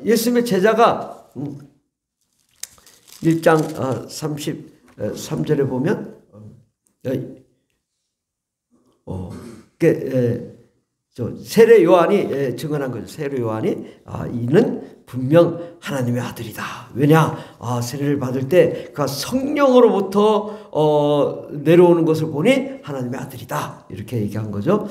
예수님의 제자가 1장 33절에 보면 세례 요한이 증언한 거죠. 세례 요한이 이는 분명 하나님의 아들이다. 왜냐? 세례를 받을 때 그가 성령으로부터 내려오는 것을 보니 하나님의 아들이다. 이렇게 얘기한 거죠.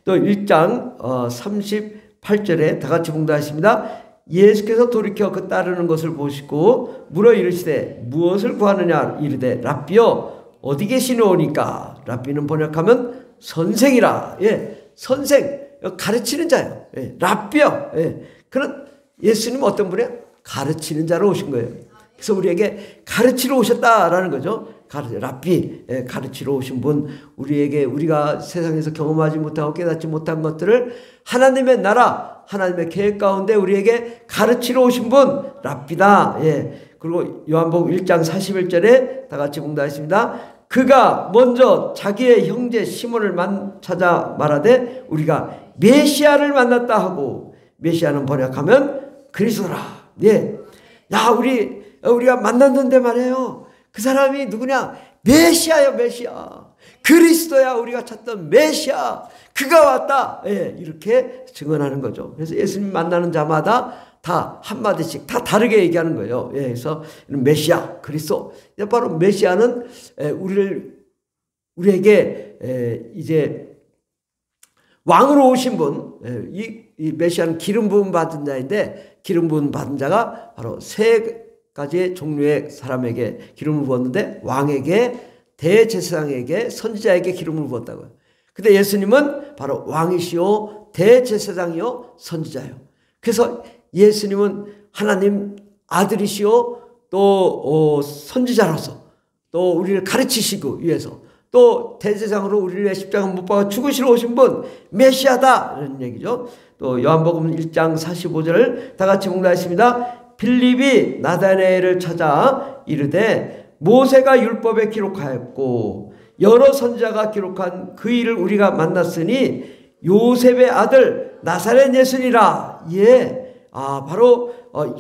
또 1장 38절에 다 같이 묵상하십니다. 예수께서 돌이켜 그 따르는 것을 보시고 물어 이르시되 무엇을 구하느냐 이르되 랍비여 어디 계시노니까. 랍비는 번역하면 선생이라. 예, 선생, 가르치는 자요. 예, 랍비요. 예, 그런 예수님은 어떤 분이에요? 가르치는 자로 오신 거예요. 그래서 우리에게 가르치러 오셨다라는 거죠. 랍비, 예, 가르치러 오신 분, 우리가 세상에서 경험하지 못하고 깨닫지 못한 것들을 하나님의 나라, 하나님의 계획 가운데 우리에게 가르치러 오신 분, 랍비다. 예, 그리고 요한복음 1장 41절에 다 같이 묵상하겠습니다. 그가 먼저 자기의 형제 시몬을 찾아 말하되 우리가 메시아를 만났다 하고, 메시아는 번역하면 그리스도라. 예, 야, 우리가 만났는데 말이에요. 그 사람이 누구냐? 메시아요, 메시아. 그리스도야, 우리가 찾던 메시아. 그가 왔다. 예, 이렇게 증언하는 거죠. 그래서 예수님 만나는 자마다 다 한마디씩 다 다르게 얘기하는 거예요. 예, 그래서 메시아, 그리스도. 바로 메시아는 우리에게 이제 왕으로 오신 분, 이 메시아는 기름 부음 받은 자인데, 기름 부음 받은 자가 바로 세 가지의 종류의 사람에게 기름을 부었는데, 왕에게, 대제사장에게, 선지자에게 기름을 부었다고요. 근데 예수님은 바로 왕이시요, 대제사장이요, 선지자요. 그래서 예수님은 하나님 아들이시요, 또 선지자로서, 또 우리를 가르치시고 위해서, 또 대제사장으로 우리를 위해 십자가 못 박아 죽으시러 오신 분, 메시아다 이런 얘기죠. 또 요한복음 1장 45절을 다 같이 묵상하겠습니다. 빌립이 나다나엘을 찾아 이르되 모세가 율법에 기록하였고 여러 선지자가 기록한 그 일을 우리가 만났으니 요셉의 아들 나사렛 예수니라. 예, 바로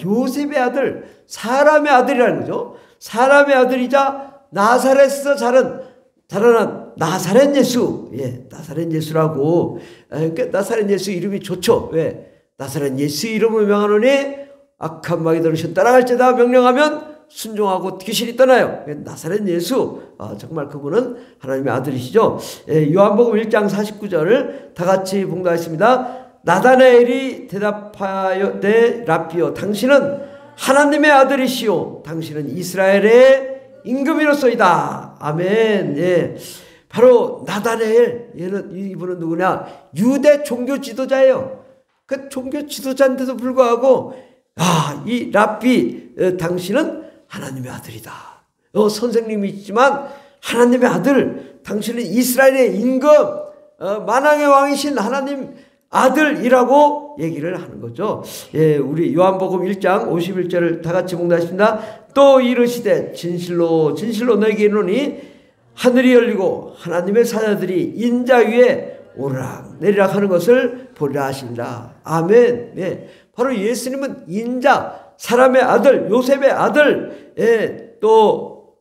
요셉의 아들, 사람의 아들이라는 거죠. 사람의 아들이자 나사렛에서 자라난 나사렛 예수. 예, 나사렛 예수라고. 그러니까 나사렛 예수 이름이 좋죠. 왜? 나사렛 예수 이름을 명하노니 악한 마귀들을 따라갈지다 명령하면 순종하고 귀신이 떠나요. 나사렛 예수. 정말 그분은 하나님의 아들이시죠. 예, 요한복음 1장 49절을 다 같이 봉독하겠습니다. 나다나엘이 대답하여 랍비여 당신은 하나님의 아들이시오 당신은 이스라엘의 임금이로소이다. 아멘. 예, 바로 나다나엘, 이분은 누구냐? 유대 종교 지도자예요. 그 종교 지도자인데도 불구하고 이 랍비 당신은 하나님의 아들이다. 선생님이지만 하나님의 아들, 당신은 이스라엘의 임금, 만왕의 왕이신 하나님 아들이라고 얘기를 하는 거죠. 예, 우리 요한복음 1장 51절을 다 같이 묵상하십니다. 또 이르시되 진실로 진실로 너에게 이르노니 하늘이 열리고 하나님의 사자들이 인자 위에 오르락 내리락 하는 것을 보리라 하시니라. 아멘. 예, 바로 예수님은 인자, 사람의 아들, 요셉의 아들, 예, 또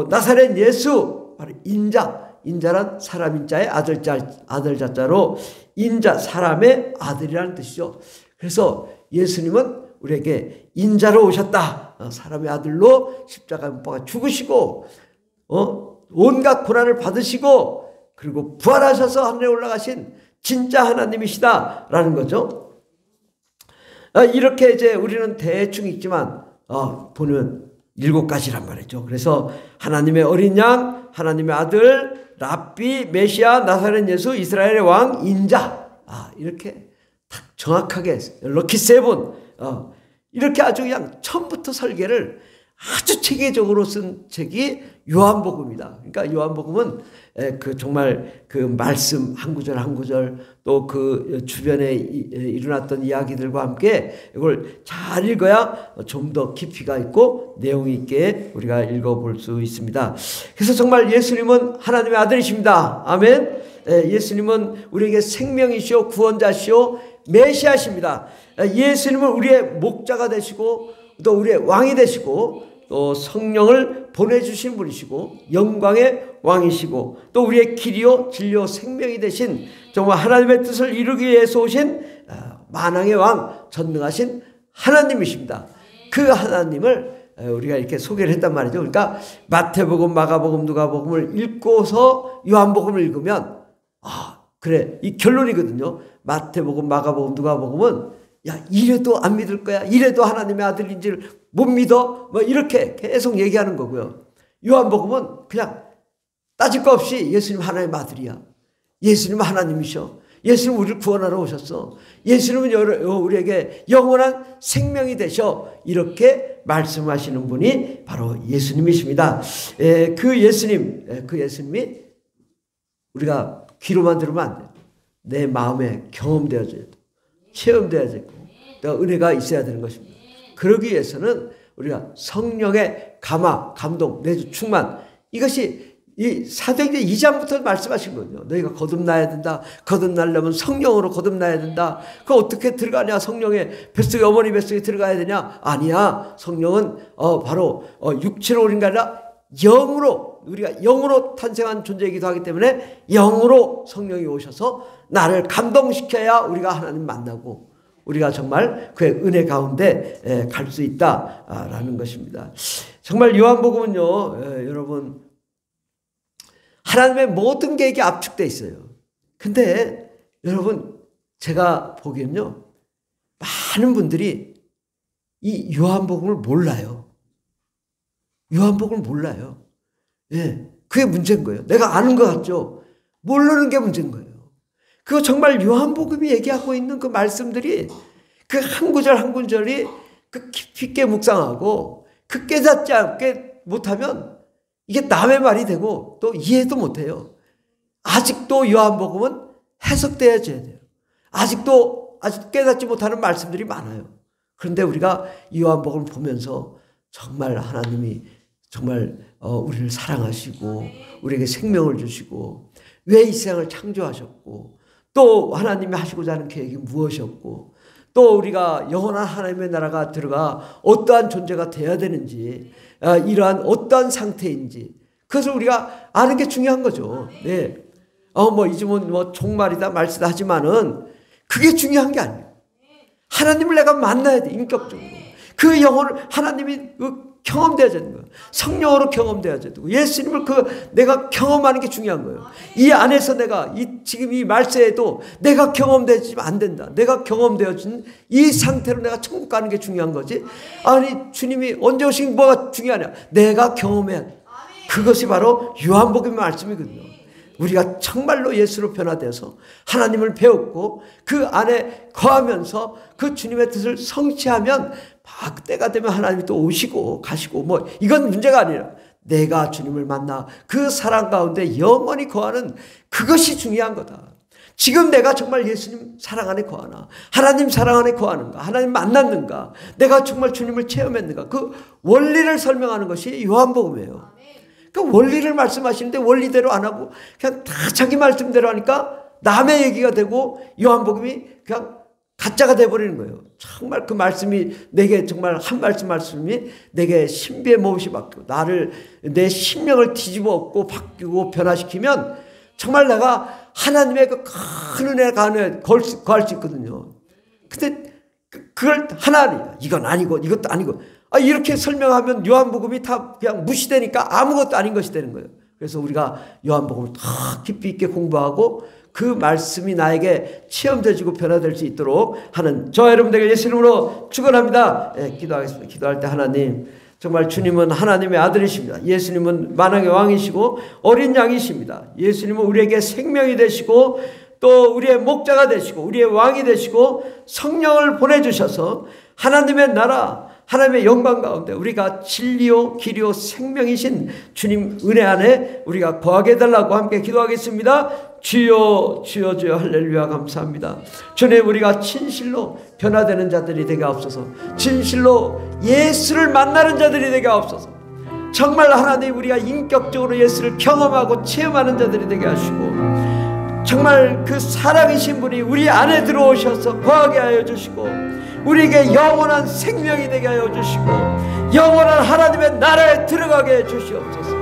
나사렛 예수, 바로 인자란 사람 인자의 아들 자자로 인자, 사람의 아들이라는 뜻이죠. 그래서 예수님은 우리에게 인자로 오셨다. 사람의 아들로 십자가에 못 박아 죽으시고 온갖 고난을 받으시고 그리고 부활하셔서 하늘에 올라가신 진짜 하나님이시다라는 거죠. 이렇게 이제 우리는 대충 읽지만 보면 7가지란 말이죠. 그래서 하나님의 어린 양, 하나님의 아들, 랍비, 메시아, 나사렛 예수, 이스라엘의 왕, 인자. 이렇게 딱 정확하게 럭키 세븐. 이렇게 아주 그냥 처음부터 설계를 아주 체계적으로 쓴 책이 요한복음이다. 그러니까 요한복음은 그 정말 그 말씀 한 구절 한 구절 또 그 주변에 일어났던 이야기들과 함께 이걸 잘 읽어야 좀 더 깊이가 있고 내용 있게 우리가 읽어볼 수 있습니다. 그래서 정말 예수님은 하나님의 아들이십니다. 아멘. 예수님은 우리에게 생명이시오 구원자시오 메시아십니다. 예수님은 우리의 목자가 되시고 또 우리의 왕이 되시고 또 성령을 보내주신 분이시고 영광의 왕이시고 또 우리의 길이요 진리요 생명이 되신 정말 하나님의 뜻을 이루기 위해서 오신 만왕의 왕 전능하신 하나님이십니다. 그 하나님을 우리가 이렇게 소개를 했단 말이죠. 그러니까 마태복음, 마가복음, 누가복음을 읽고서 요한복음을 읽으면 그래 이 결론이거든요. 마태복음, 마가복음, 누가복음은 야 이래도 안 믿을 거야. 이래도 하나님의 아들인지를 못 믿어. 뭐 이렇게 계속 얘기하는 거고요. 요한복음은 그냥 따질 거 없이 예수님 하나님의 아들이야. 예수님은 하나님이셔. 예수님은 우리를 구원하러 오셨어. 예수님은 우리에게 영원한 생명이 되셔. 이렇게 말씀하시는 분이 바로 예수님이십니다. 그 예수님이 우리가 귀로만 들으면 안 돼요. 내 마음에 경험되어져야 돼. 체험되어야 되고 또 은혜가 있어야 되는 것입니다. 그러기 위해서는 우리가 성령의 감동, 내주 충만 이것이 이 사도행전 2장부터 말씀하신 거죠. 너희가 거듭나야 된다. 거듭나려면 성령으로 거듭나야 된다. 그 어떻게 들어가냐? 성령의 뱃속에 어머니 뱃속에 들어가야 되냐? 아니야. 성령은 바로 육체로 오는 게 아니라 영으로 우리가 영으로 탄생한 존재이기도 하기 때문에 영으로 성령이 오셔서 나를 감동시켜야 우리가 하나님 만나고 우리가 정말 그의 은혜 가운데 갈 수 있다라는 것입니다. 정말 요한복음은요, 여러분 하나님의 모든 계획이 압축되어 있어요. 근데 여러분 제가 보기엔요 많은 분들이 이 요한복음을 몰라요. 요한복음을 몰라요. 예, 그게 문제인 거예요. 내가 아는 것 같죠? 모르는 게 문제인 거예요. 그거 정말 요한복음이 얘기하고 있는 그 말씀들이 그 한 구절 한 구절이 그 깊이 있게 묵상하고 그 깨닫지 않게 못하면 이게 남의 말이 되고 또 이해도 못해요. 아직도 요한복음은 해석되어야 돼요. 아직 깨닫지 못하는 말씀들이 많아요. 그런데 우리가 이 요한복음을 보면서 정말 하나님이 정말 우리를 사랑하시고 우리에게 생명을 주시고 왜 이 세상을 창조하셨고 또 하나님이 하시고자 하는 계획이 무엇이었고 또 우리가 영원한 하나님의 나라가 들어가 어떠한 존재가 되어야 되는지 이러한 어떠한 상태인지 그것을 우리가 아는 게 중요한 거죠. 네. 이즘은 종말이다 말쓰다 하지만은 그게 중요한 게 아니에요. 하나님을 내가 만나야 돼. 인격적으로. 그 영혼을 하나님이 경험되어야 되는 거예요. 성령으로 경험되어야 되고 예수님을 내가 경험하는 게 중요한 거예요. 이 안에서 내가 지금 이 말세에도 내가 경험되지면 안 된다. 내가 경험되어진 이 상태로 내가 천국 가는 게 중요한 거지. 아니 주님이 언제 오신 뭐가 중요하냐. 내가 경험해야 돼. 그것이 바로 요한복음의 말씀이거든요. 우리가 정말로 예수로 변화되어서 하나님을 배웠고 그 안에 거하면서 그 주님의 뜻을 성취하면 그때가 되면 하나님이 또 오시고 가시고 이건 문제가 아니라 내가 주님을 만나 그 사랑 가운데 영원히 거하는 그것이 중요한 거다. 지금 내가 정말 예수님 사랑 안에 거하나 하나님 사랑 안에 거하는가 하나님 만났는가 내가 정말 주님을 체험했는가 그 원리를 설명하는 것이 요한복음이에요. 그 원리를 말씀하시는데 원리대로 안 하고 그냥 다 자기 말씀대로 하니까 남의 얘기가 되고 요한복음이 그냥 가짜가 돼버리는 거예요. 정말 그 말씀이 내게 정말 한 말씀이 내게 신비의 몹시 바뀌고 내 심령을 뒤집어 엎고 바뀌고 변화시키면 정말 내가 하나님의 그 큰 은혜 가운데 거할 수 있거든요. 근데 그걸 하나님 이건 아니고 이것도 아니고 이렇게 설명하면 요한복음이 다 그냥 무시되니까 아무것도 아닌 것이 되는 거예요. 그래서 우리가 요한복음을 더 깊이 있게 공부하고 그 말씀이 나에게 체험되어지고 변화될 수 있도록 하는 저 여러분들에게 예수님으로 축원합니다. 기도하겠습니다. 기도할 때 하나님 정말 주님은 하나님의 아들이십니다. 예수님은 만왕의 왕이시고 어린 양이십니다. 예수님은 우리에게 생명이 되시고 또 우리의 목자가 되시고 우리의 왕이 되시고 성령을 보내주셔서 하나님의 나라 하나님의 영광 가운데 우리가 진리요 길이요 생명이신 주님 은혜 안에 우리가 거하게 해달라고 함께 기도하겠습니다. 주여 주여 주여 할렐루야. 감사합니다. 주님, 우리가 진실로 변화되는 자들이 되게 하옵소서. 진실로 예수를 만나는 자들이 되게 하옵소서. 정말 하나님, 우리가 인격적으로 예수를 경험하고 체험하는 자들이 되게 하시고, 정말 그 사랑이신 분이 우리 안에 들어오셔서 거하게 하여 주시고, 우리에게 영원한 생명이 되게 하여 주시고, 영원한 하나님의 나라에 들어가게 해 주시옵소서.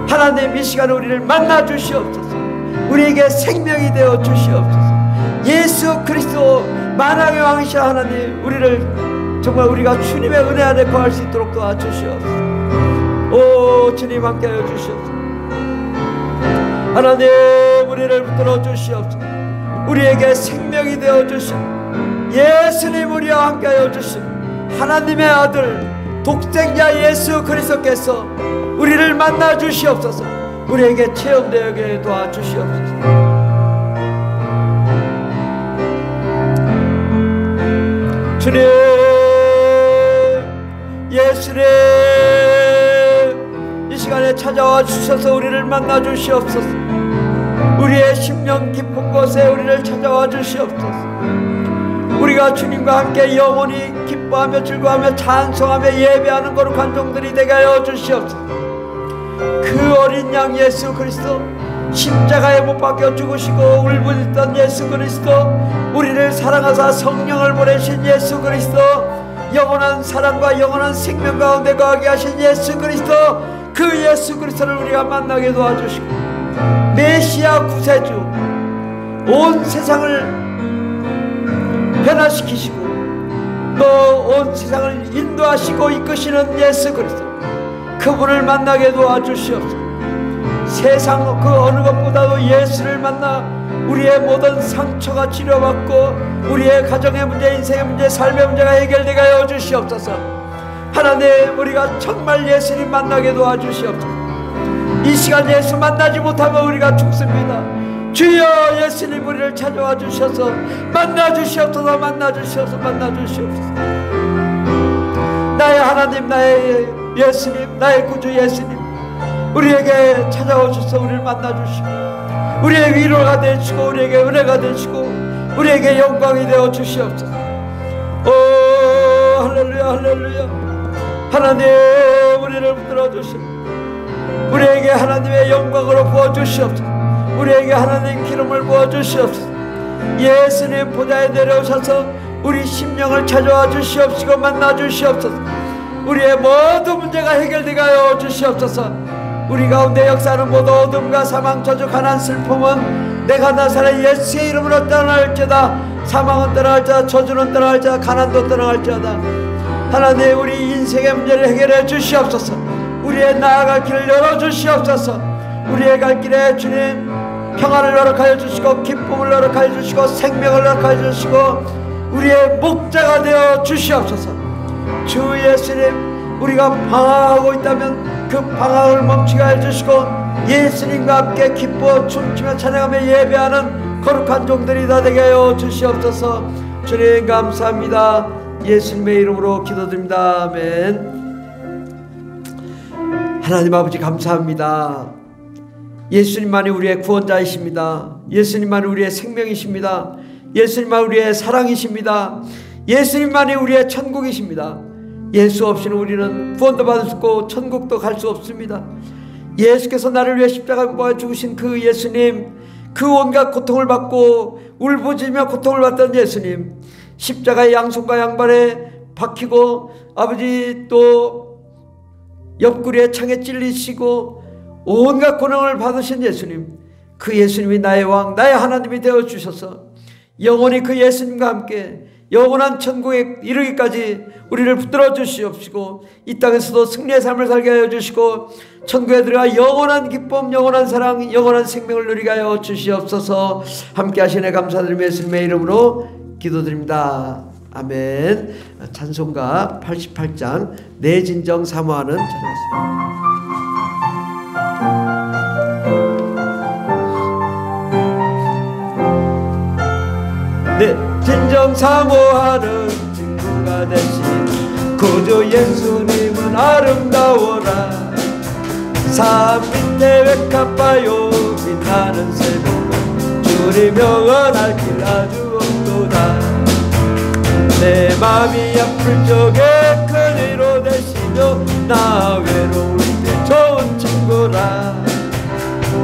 하나님, 이 시간에 우리를 만나 주시옵소서. 우리에게 생명이 되어 주시옵소서. 예수 그리스도 만왕의 왕이신 하나님, 우리를 정말 우리가 주님의 은혜 안에 거할 수 있도록 도와주시옵소서. 오 주님, 함께 하여 주시옵소서. 하나님, 우리를 붙들어 주시옵소서. 우리에게 생명이 되어 주시옵소서. 예수님, 우리와 함께 하여 주시옵소서. 하나님의 아들 독생자 예수 그리스도께서 우리를 만나 주시옵소서. 우리에게 체험되게 도와주시옵소서. 주님, 예수님, 이 시간에 찾아와 주셔서 우리를 만나 주시옵소서. 우리의 심령 깊은 곳에 우리를 찾아와 주시옵소서. 우리가 주님과 함께 영원히 기뻐하며 즐거워하며 찬송하며 예배하는 거룩한 종들이 되게 하여 주시옵소서. 그 어린 양 예수 그리스도, 십자가에 못 박혀 죽으시고 울부짖던 예수 그리스도, 우리를 사랑하사 성령을 보내신 예수 그리스도, 영원한 사랑과 영원한 생명 가운데 거하게 하신 예수 그리스도, 그 예수 그리스도를 우리가 만나게 도와주시고, 메시아 구세주, 온 세상을 변화시키시고 또 온 세상을 인도하시고 이끄시는 예수 그리스도, 그분을 만나게 도와주시옵소서. 세상 그 어느 것보다도 예수를 만나 우리의 모든 상처가 치료받고 우리의 가정의 문제, 인생의 문제, 삶의 문제가 해결되게 하여 주시옵소서. 하나님, 우리가 정말 예수님 만나게 도와주시옵소서. 이 시간 예수 만나지 못하면 우리가 죽습니다. 주여, 예수님, 우리를 찾아와 주셔서 만나 주시옵소서. 만나 주시옵소서. 만나 주시옵소서. 나의 하나님, 나의 예수님, 나의 구주 예수님, 우리에게 찾아와 주셔서 우리를 만나 주시고, 우리의 위로가 되시고, 우리에게 은혜가 되시고, 우리에게 영광이 되어 주시옵소서. 오 할렐루야, 할렐루야. 하나님, 우리를 붙들어 주시고 우리에게 하나님의 영광으로 부어주시옵소서. 우리에게 하나님 기름을 부어주시옵소서. 예수님 보좌에 내려오셔서 우리 심령을 찾아와 주시옵시고 만나 주시옵소서. 우리의 모든 문제가 해결되게 하여 주시옵소서. 우리 가운데 역사하는 모든 어둠과 사망, 저주, 가난, 슬픔은 내가 나사렛 예수의 이름으로 떠날지어다. 사망은 떠날지어다. 저주는 떠날지어다. 가난도 떠날지어다. 하나님, 우리 인생의 문제를 해결해 주시옵소서. 우리의 나아갈 길을 열어주시옵소서. 우리의 갈 길에 주님 평안을 허락하여 주시고, 기쁨을 허락하여 주시고, 생명을 허락하여 주시고, 우리의 목자가 되어 주시옵소서. 주 예수님, 우리가 방황하고 있다면 그 방황을 멈추게 해주시고, 예수님과 함께 기뻐 춤추며 찬양하며 예배하는 거룩한 종들이 다 되게 하여 주시옵소서. 주님 감사합니다. 예수님의 이름으로 기도드립니다. 아멘. 하나님 아버지 감사합니다. 예수님만이 우리의 구원자이십니다. 예수님만이 우리의 생명이십니다. 예수님만이 우리의 사랑이십니다. 예수님만이 우리의 천국이십니다. 예수 없이는 우리는 구원도 받을 수 없고 천국도 갈 수 없습니다. 예수께서 나를 위해 십자가에 못 박아 죽으신 그 예수님, 그 온갖 고통을 받고 울부짖으며 고통을 받던 예수님, 십자가의 양손과 양발에 박히고 아버지 또 옆구리에 창에 찔리시고 온갖 고난을 받으신 예수님, 그 예수님이 나의 왕, 나의 하나님이 되어주셔서 영원히 그 예수님과 함께 영원한 천국에 이르기까지 우리를 붙들어 주시옵시고, 이 땅에서도 승리의 삶을 살게 하여 주시고, 천국에 들어가 영원한 기쁨, 영원한 사랑, 영원한 생명을 누리게 하여 주시옵소서. 함께 하시네 감사드리며 예수님의 이름으로 기도드립니다. 아멘. 찬송가 88장 내 진정 사모하는 찬양입니다. 내 진정 사모하는 친구가 되신 구주 예수님은 아름다워라. 산 밑에 외카파요 빛나는 새벽 주리 명언할 길 아주 없도다. 내 맘이 아플 적에 큰 위로 되시며 나 외로울 때 좋은 친구라.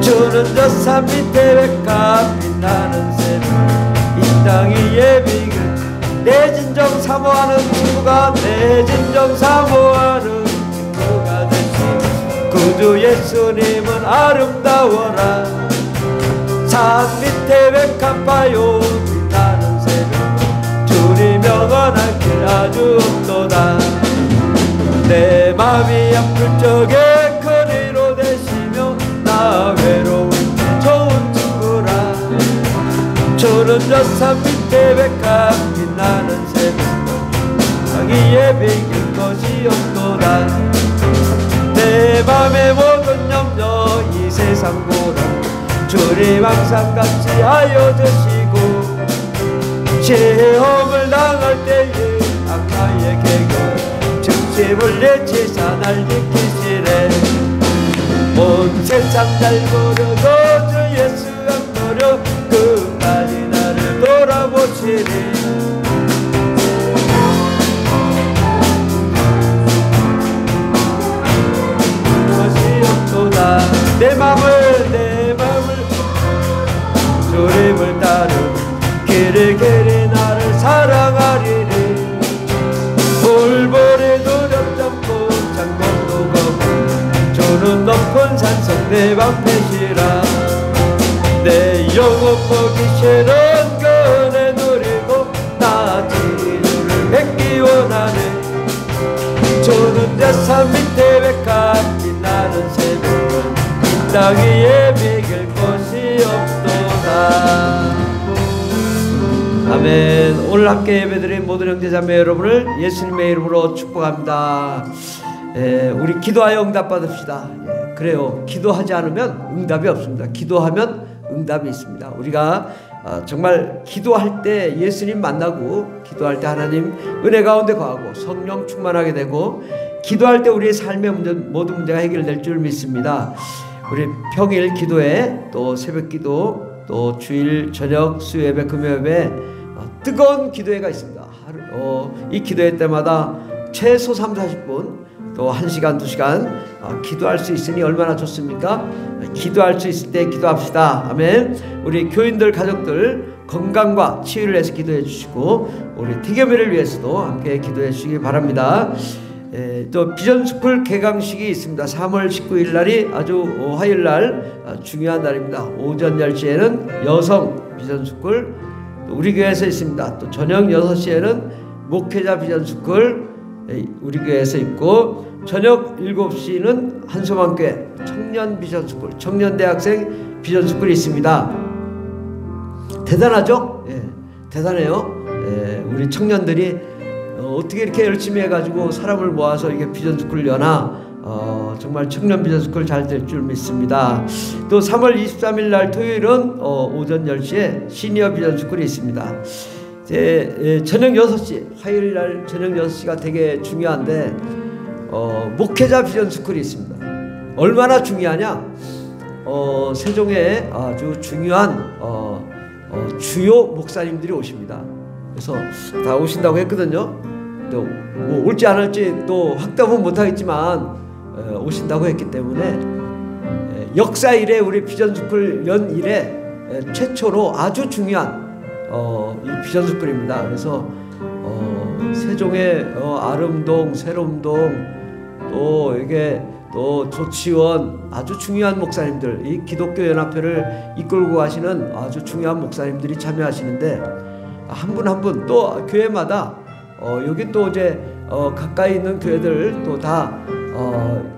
주는 저 산 밑에 외카 빛나는 새벽 이 땅이 예비길 내 진정 사모하는 친구가 내 진정 사모하는 친구가 되시. 구주 예수님은 아름다워라. 산 밑에 외카파요 빛나는 새벽 주리 명언할 길 아주 없도다. 내 맘이 아플 적에 큰 위로 되시며 나 외로울 때 좋은 친구라. 주는 저 산 밑에 외카 빛나는 새벽 자기의 비길 것이 없도다. 내 맘의 모든 염려 이 세상 보라 주님 항상 같이 하여 주시고 시험을 당할 때에 악마의 계교 증심을 내치사 날 지키시네. 온 세상 날 버려도 주 예수 안 버려 끝까지 나를 돌아보시리. 내 맘을 주님을 따르 길을 나를 사랑하리니. 물벌에 두렵잡고 장건도 걷고 주는 높은 산성 내 방패시라. 내 영혼 먹이시는 그네 누리고 나 진리를 뵙기 원하네. 주는 저 산 밑에 외카 빛나는 새벽은 이 땅 위에 비길 것이 없도다. 아멘. 오늘 함께 예배드린 모든 형제자매 여러분을 예수님의 이름으로 축복합니다. 우리 기도하여 응답 받읍시다. 그래요. 기도하지 않으면 응답이 없습니다. 기도하면 응답이 있습니다. 우리가 정말 기도할 때 예수님 만나고 기도할 때 하나님 은혜 가운데 거하고 성령 충만하게 되고 기도할 때 우리의 삶의 모든 문제가 해결될 줄 믿습니다. 우리 평일 기도회 또 새벽 기도 또 주일 저녁 수요예배 금요예배 뜨거운 기도회가 있습니다. 이 기도회 때마다 최소 30-40분 또 1시간 2시간 기도할 수 있으니 얼마나 좋습니까? 기도할 수 있을 때 기도합시다. 아멘. 우리 교인들 가족들 건강과 치유를 위해서 기도해 주시고 우리 티겸이를 위해서도 함께 기도해 주시기 바랍니다. 또 비전스쿨 개강식이 있습니다. 3월 19일 날이 아주 화요일날 중요한 날입니다. 오전 10시에는 여성 비전스쿨 우리 교회에서 있습니다. 또 저녁 6시에는 목회자 비전스쿨 우리 교회에서 있고 저녁 7시는 한소망교회 청년 비전스쿨 청년대학생 비전스쿨이 있습니다. 대단하죠? 대단해요. 우리 청년들이 어떻게 이렇게 열심히 해가지고 사람을 모아서 이게 비전스쿨을 여나 정말 청년 비전스쿨 잘 될 줄 믿습니다. 또 3월 23일 날 토요일은 오전 10시에 시니어 비전스쿨이 있습니다. 저녁 6시 화요일 날 저녁 6시가 되게 중요한데 목회자 비전스쿨이 있습니다. 얼마나 중요하냐? 세종에 아주 중요한 주요 목사님들이 오십니다. 그래서 다 오신다고 했거든요. 또 뭐 올지 안 올지 또 확답은 못하겠지만 오신다고 했기 때문에 역사 이래 우리 비전스쿨 연 이래 최초로 아주 중요한 이 비전스쿨입니다. 그래서 세종의 아름동, 세롬동 또 이게 또 조치원 아주 중요한 목사님들 이 기독교 연합회를 이끌고 가시는 아주 중요한 목사님들이 참여하시는데 한 분 한 분 또 교회마다 여기 또 이제 가까이 있는 교회들 또 다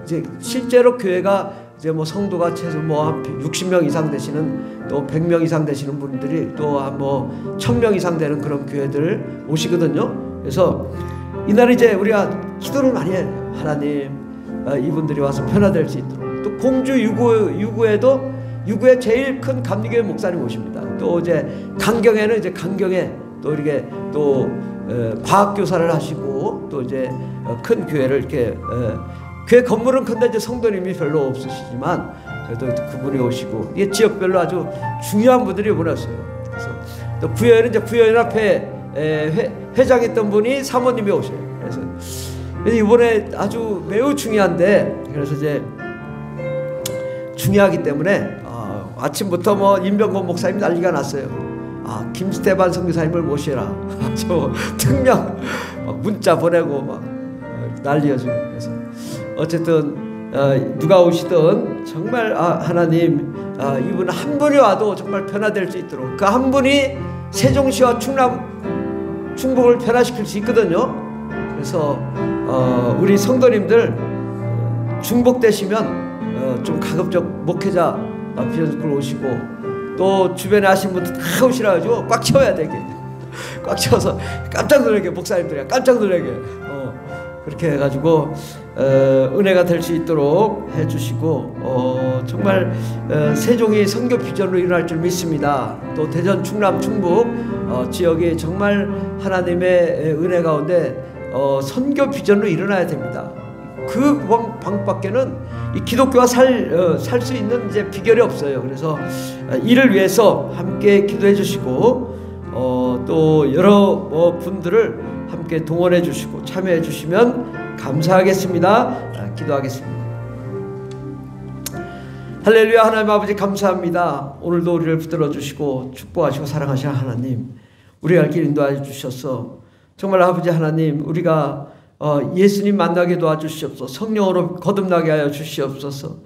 이제 실제로 교회가 이제 뭐 성도가 최소 뭐 한 60명 이상 되시는 또 100명 이상 되시는 분들이 또 한 뭐 1000명 이상 되는 그런 교회들 오시거든요. 그래서 이날 이제 우리가 기도를 많이 해요. 하나님 이분들이 와서 변화될 수 있도록. 또 공주 유구에도 유구에 제일 큰 감리교회 목사님 오십니다. 또 이제 강경에는 이제 강경에 또 이렇게 또 과학교사를 하시고 또 이제 큰 교회를 이렇게 교회 건물은 큰데 이제 성도님이 별로 없으시지만 그래도 그분이 오시고 이게 지역별로 아주 중요한 분들이 오셨어요. 그래서 또 부여회는 이제 부여연합회 회장했던 분이 사모님이 오셔요. 그래서 이번에 아주 매우 중요한데 그래서 이제 중요하기 때문에 아침부터 뭐 임병건 목사님 난리가 났어요. 김스테반 선교사님을 모시라. 저 특명 문자 보내고 막 난리였죠. 그래서 어쨌든 누가 오시든 정말 하나님 이분 한 분이 와도 정말 변화될 수 있도록 그 한 분이 세종시와 충남 충북을 변화시킬 수 있거든요. 그래서 우리 성도님들 중복되시면 좀 가급적 목회자 비전스쿨 오시고 또 주변에 하신 분들 다 오시라 가지고 꽉 채워야 되게 꽉 채워서 깜짝 놀라게 목사님들이 깜짝 놀라게 그렇게 해가지고 은혜가 될 수 있도록 해주시고 정말 세종이 선교 비전으로 일어날 줄 믿습니다. 또 대전 충남 충북 지역이 정말 하나님의 은혜 가운데 선교 비전으로 일어나야 됩니다. 그 방법밖에는 이 기독교가 살 수 있는 이제 비결이 없어요. 그래서 이를 위해서 함께 기도해 주시고 또 여러 분들을 함께 동원해 주시고 참여해 주시면 감사하겠습니다. 기도하겠습니다. 할렐루야. 하나님 아버지 감사합니다. 오늘도 우리를 붙들어 주시고 축복하시고 사랑하시는 하나님, 우리가 길 인도하여 주셔서 정말 아버지 하나님, 우리가 예수님 만나게 도와주시옵소서. 성령으로 거듭나게 하여 주시옵소서.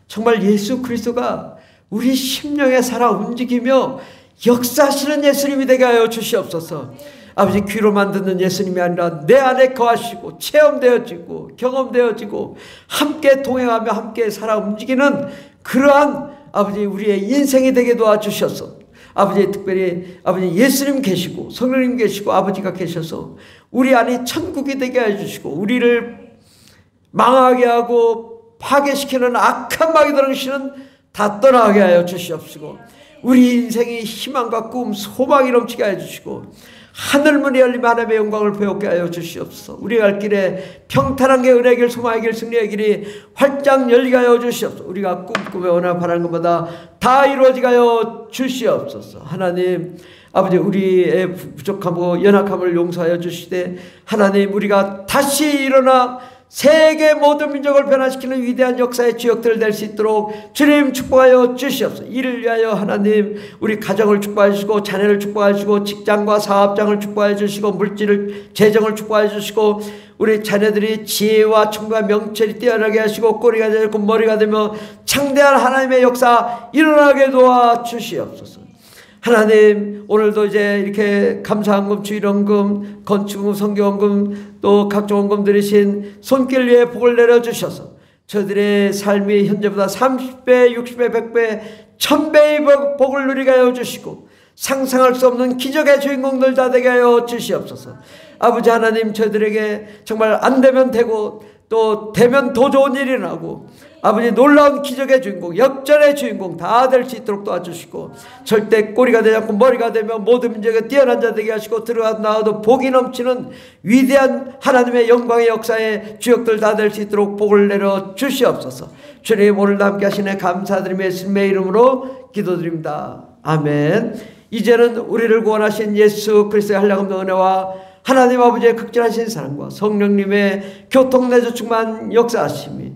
정말 예수 그리스도가 우리 심령에 살아 움직이며 역사하시는 예수님이 되게 하여 주시옵소서. 아버지, 귀로만 듣는 예수님이 아니라 내 안에 거하시고 체험되어지고 경험되어지고 함께 동행하며 함께 살아 움직이는 그러한 아버지 우리의 인생이 되게 도와주셔서 아버지, 특별히 아버지 예수님 계시고 성령님 계시고 아버지가 계셔서 우리 안이 천국이 되게 해주시고 우리를 망하게 하고 파괴시키는 악한 마귀들은 신은 다 떠나게 하여 주시옵시고 우리 인생이 희망과 꿈, 소망이 넘치게 하여 주시고 하늘문이 열리며 하나님의 영광을 배우게 하여 주시옵소서. 우리 갈 길에 평탄한 게 은혜의 길, 소망의 길, 승리의 길이 활짝 열리게 하여 주시옵소서. 우리가 꿈꾸며 원하며 바라는 것마다 다 이루어지게 하여 주시옵소서. 하나님 아버지, 우리의 부족함과 연약함을 용서하여 주시되 하나님, 우리가 다시 일어나 세계 모든 민족을 변화시키는 위대한 역사의 주역들 될 수 있도록 주님 축복하여 주시옵소서. 이를 위하여 하나님, 우리 가정을 축복하여 주시고 자녀를 축복하여 주시고 직장과 사업장을 축복하여 주시고 물질을 재정을 축복하여 주시고 우리 자녀들이 지혜와 춤과 명철이 뛰어나게 하시고 꼬리가 되고 머리가 되며 창대한 하나님의 역사 일어나게 도와 주시옵소서. 하나님, 오늘도 이제 이렇게 감사헌금, 주일헌금, 건축헌금, 성교헌금 또 각종 헌금 드리신 손길 위에 복을 내려주셔서 저들의 삶이 현재보다 30배, 60배, 100배, 1000배의 복을 누리게 하여 주시고 상상할 수 없는 기적의 주인공들 다 되게 하여 주시옵소서. 아버지 하나님, 저들에게 정말 안 되면 되고 또 되면 더 좋은 일이 일어나고 아버지, 놀라운 기적의 주인공, 역전의 주인공 다 될 수 있도록 도와주시고 절대 꼬리가 되지 않고 머리가 되며 모든 민족에 뛰어난 자 되게 하시고 들어가도 나와도 복이 넘치는 위대한 하나님의 영광의 역사의 주역들 다 될 수 있도록 복을 내려 주시옵소서. 주님, 오늘도 함께 하시네 감사드리며 예수님의 이름으로 기도드립니다. 아멘. 이제는 우리를 구원하신 예수 그리스도의 한량없는 은혜와 하나님 아버지의 극진하신 사랑과 성령님의 교통내주 충만 역사하심이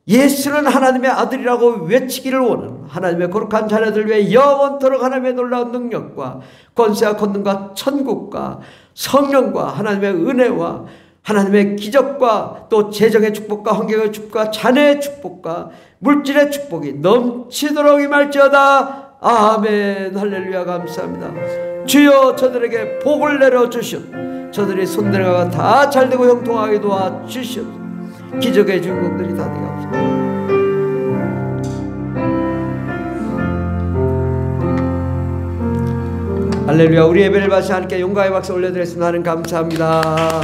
예수는 하나님의 아들이라고 외치기를 원하는 하나님의 거룩한 자녀들 위해 영원토록 하나님의 놀라운 능력과 권세와 권능과 천국과 성령과 하나님의 은혜와 하나님의 기적과 또 재정의 축복과 환경의 축복과 자녀의 축복과 물질의 축복이 넘치도록 임할지어다. 아멘. 할렐루야. 감사합니다. 주여, 저들에게 복을 내려주시옵. 저들이 손대가 다 잘되고 형통하게 도와주시옵. 기적의 주인공들이 다 되게 하옵소서. 할렐루야. 우리 예배를 마치 하나님께 영광의 박수 올려드렸습니다. 하나님 감사합니다.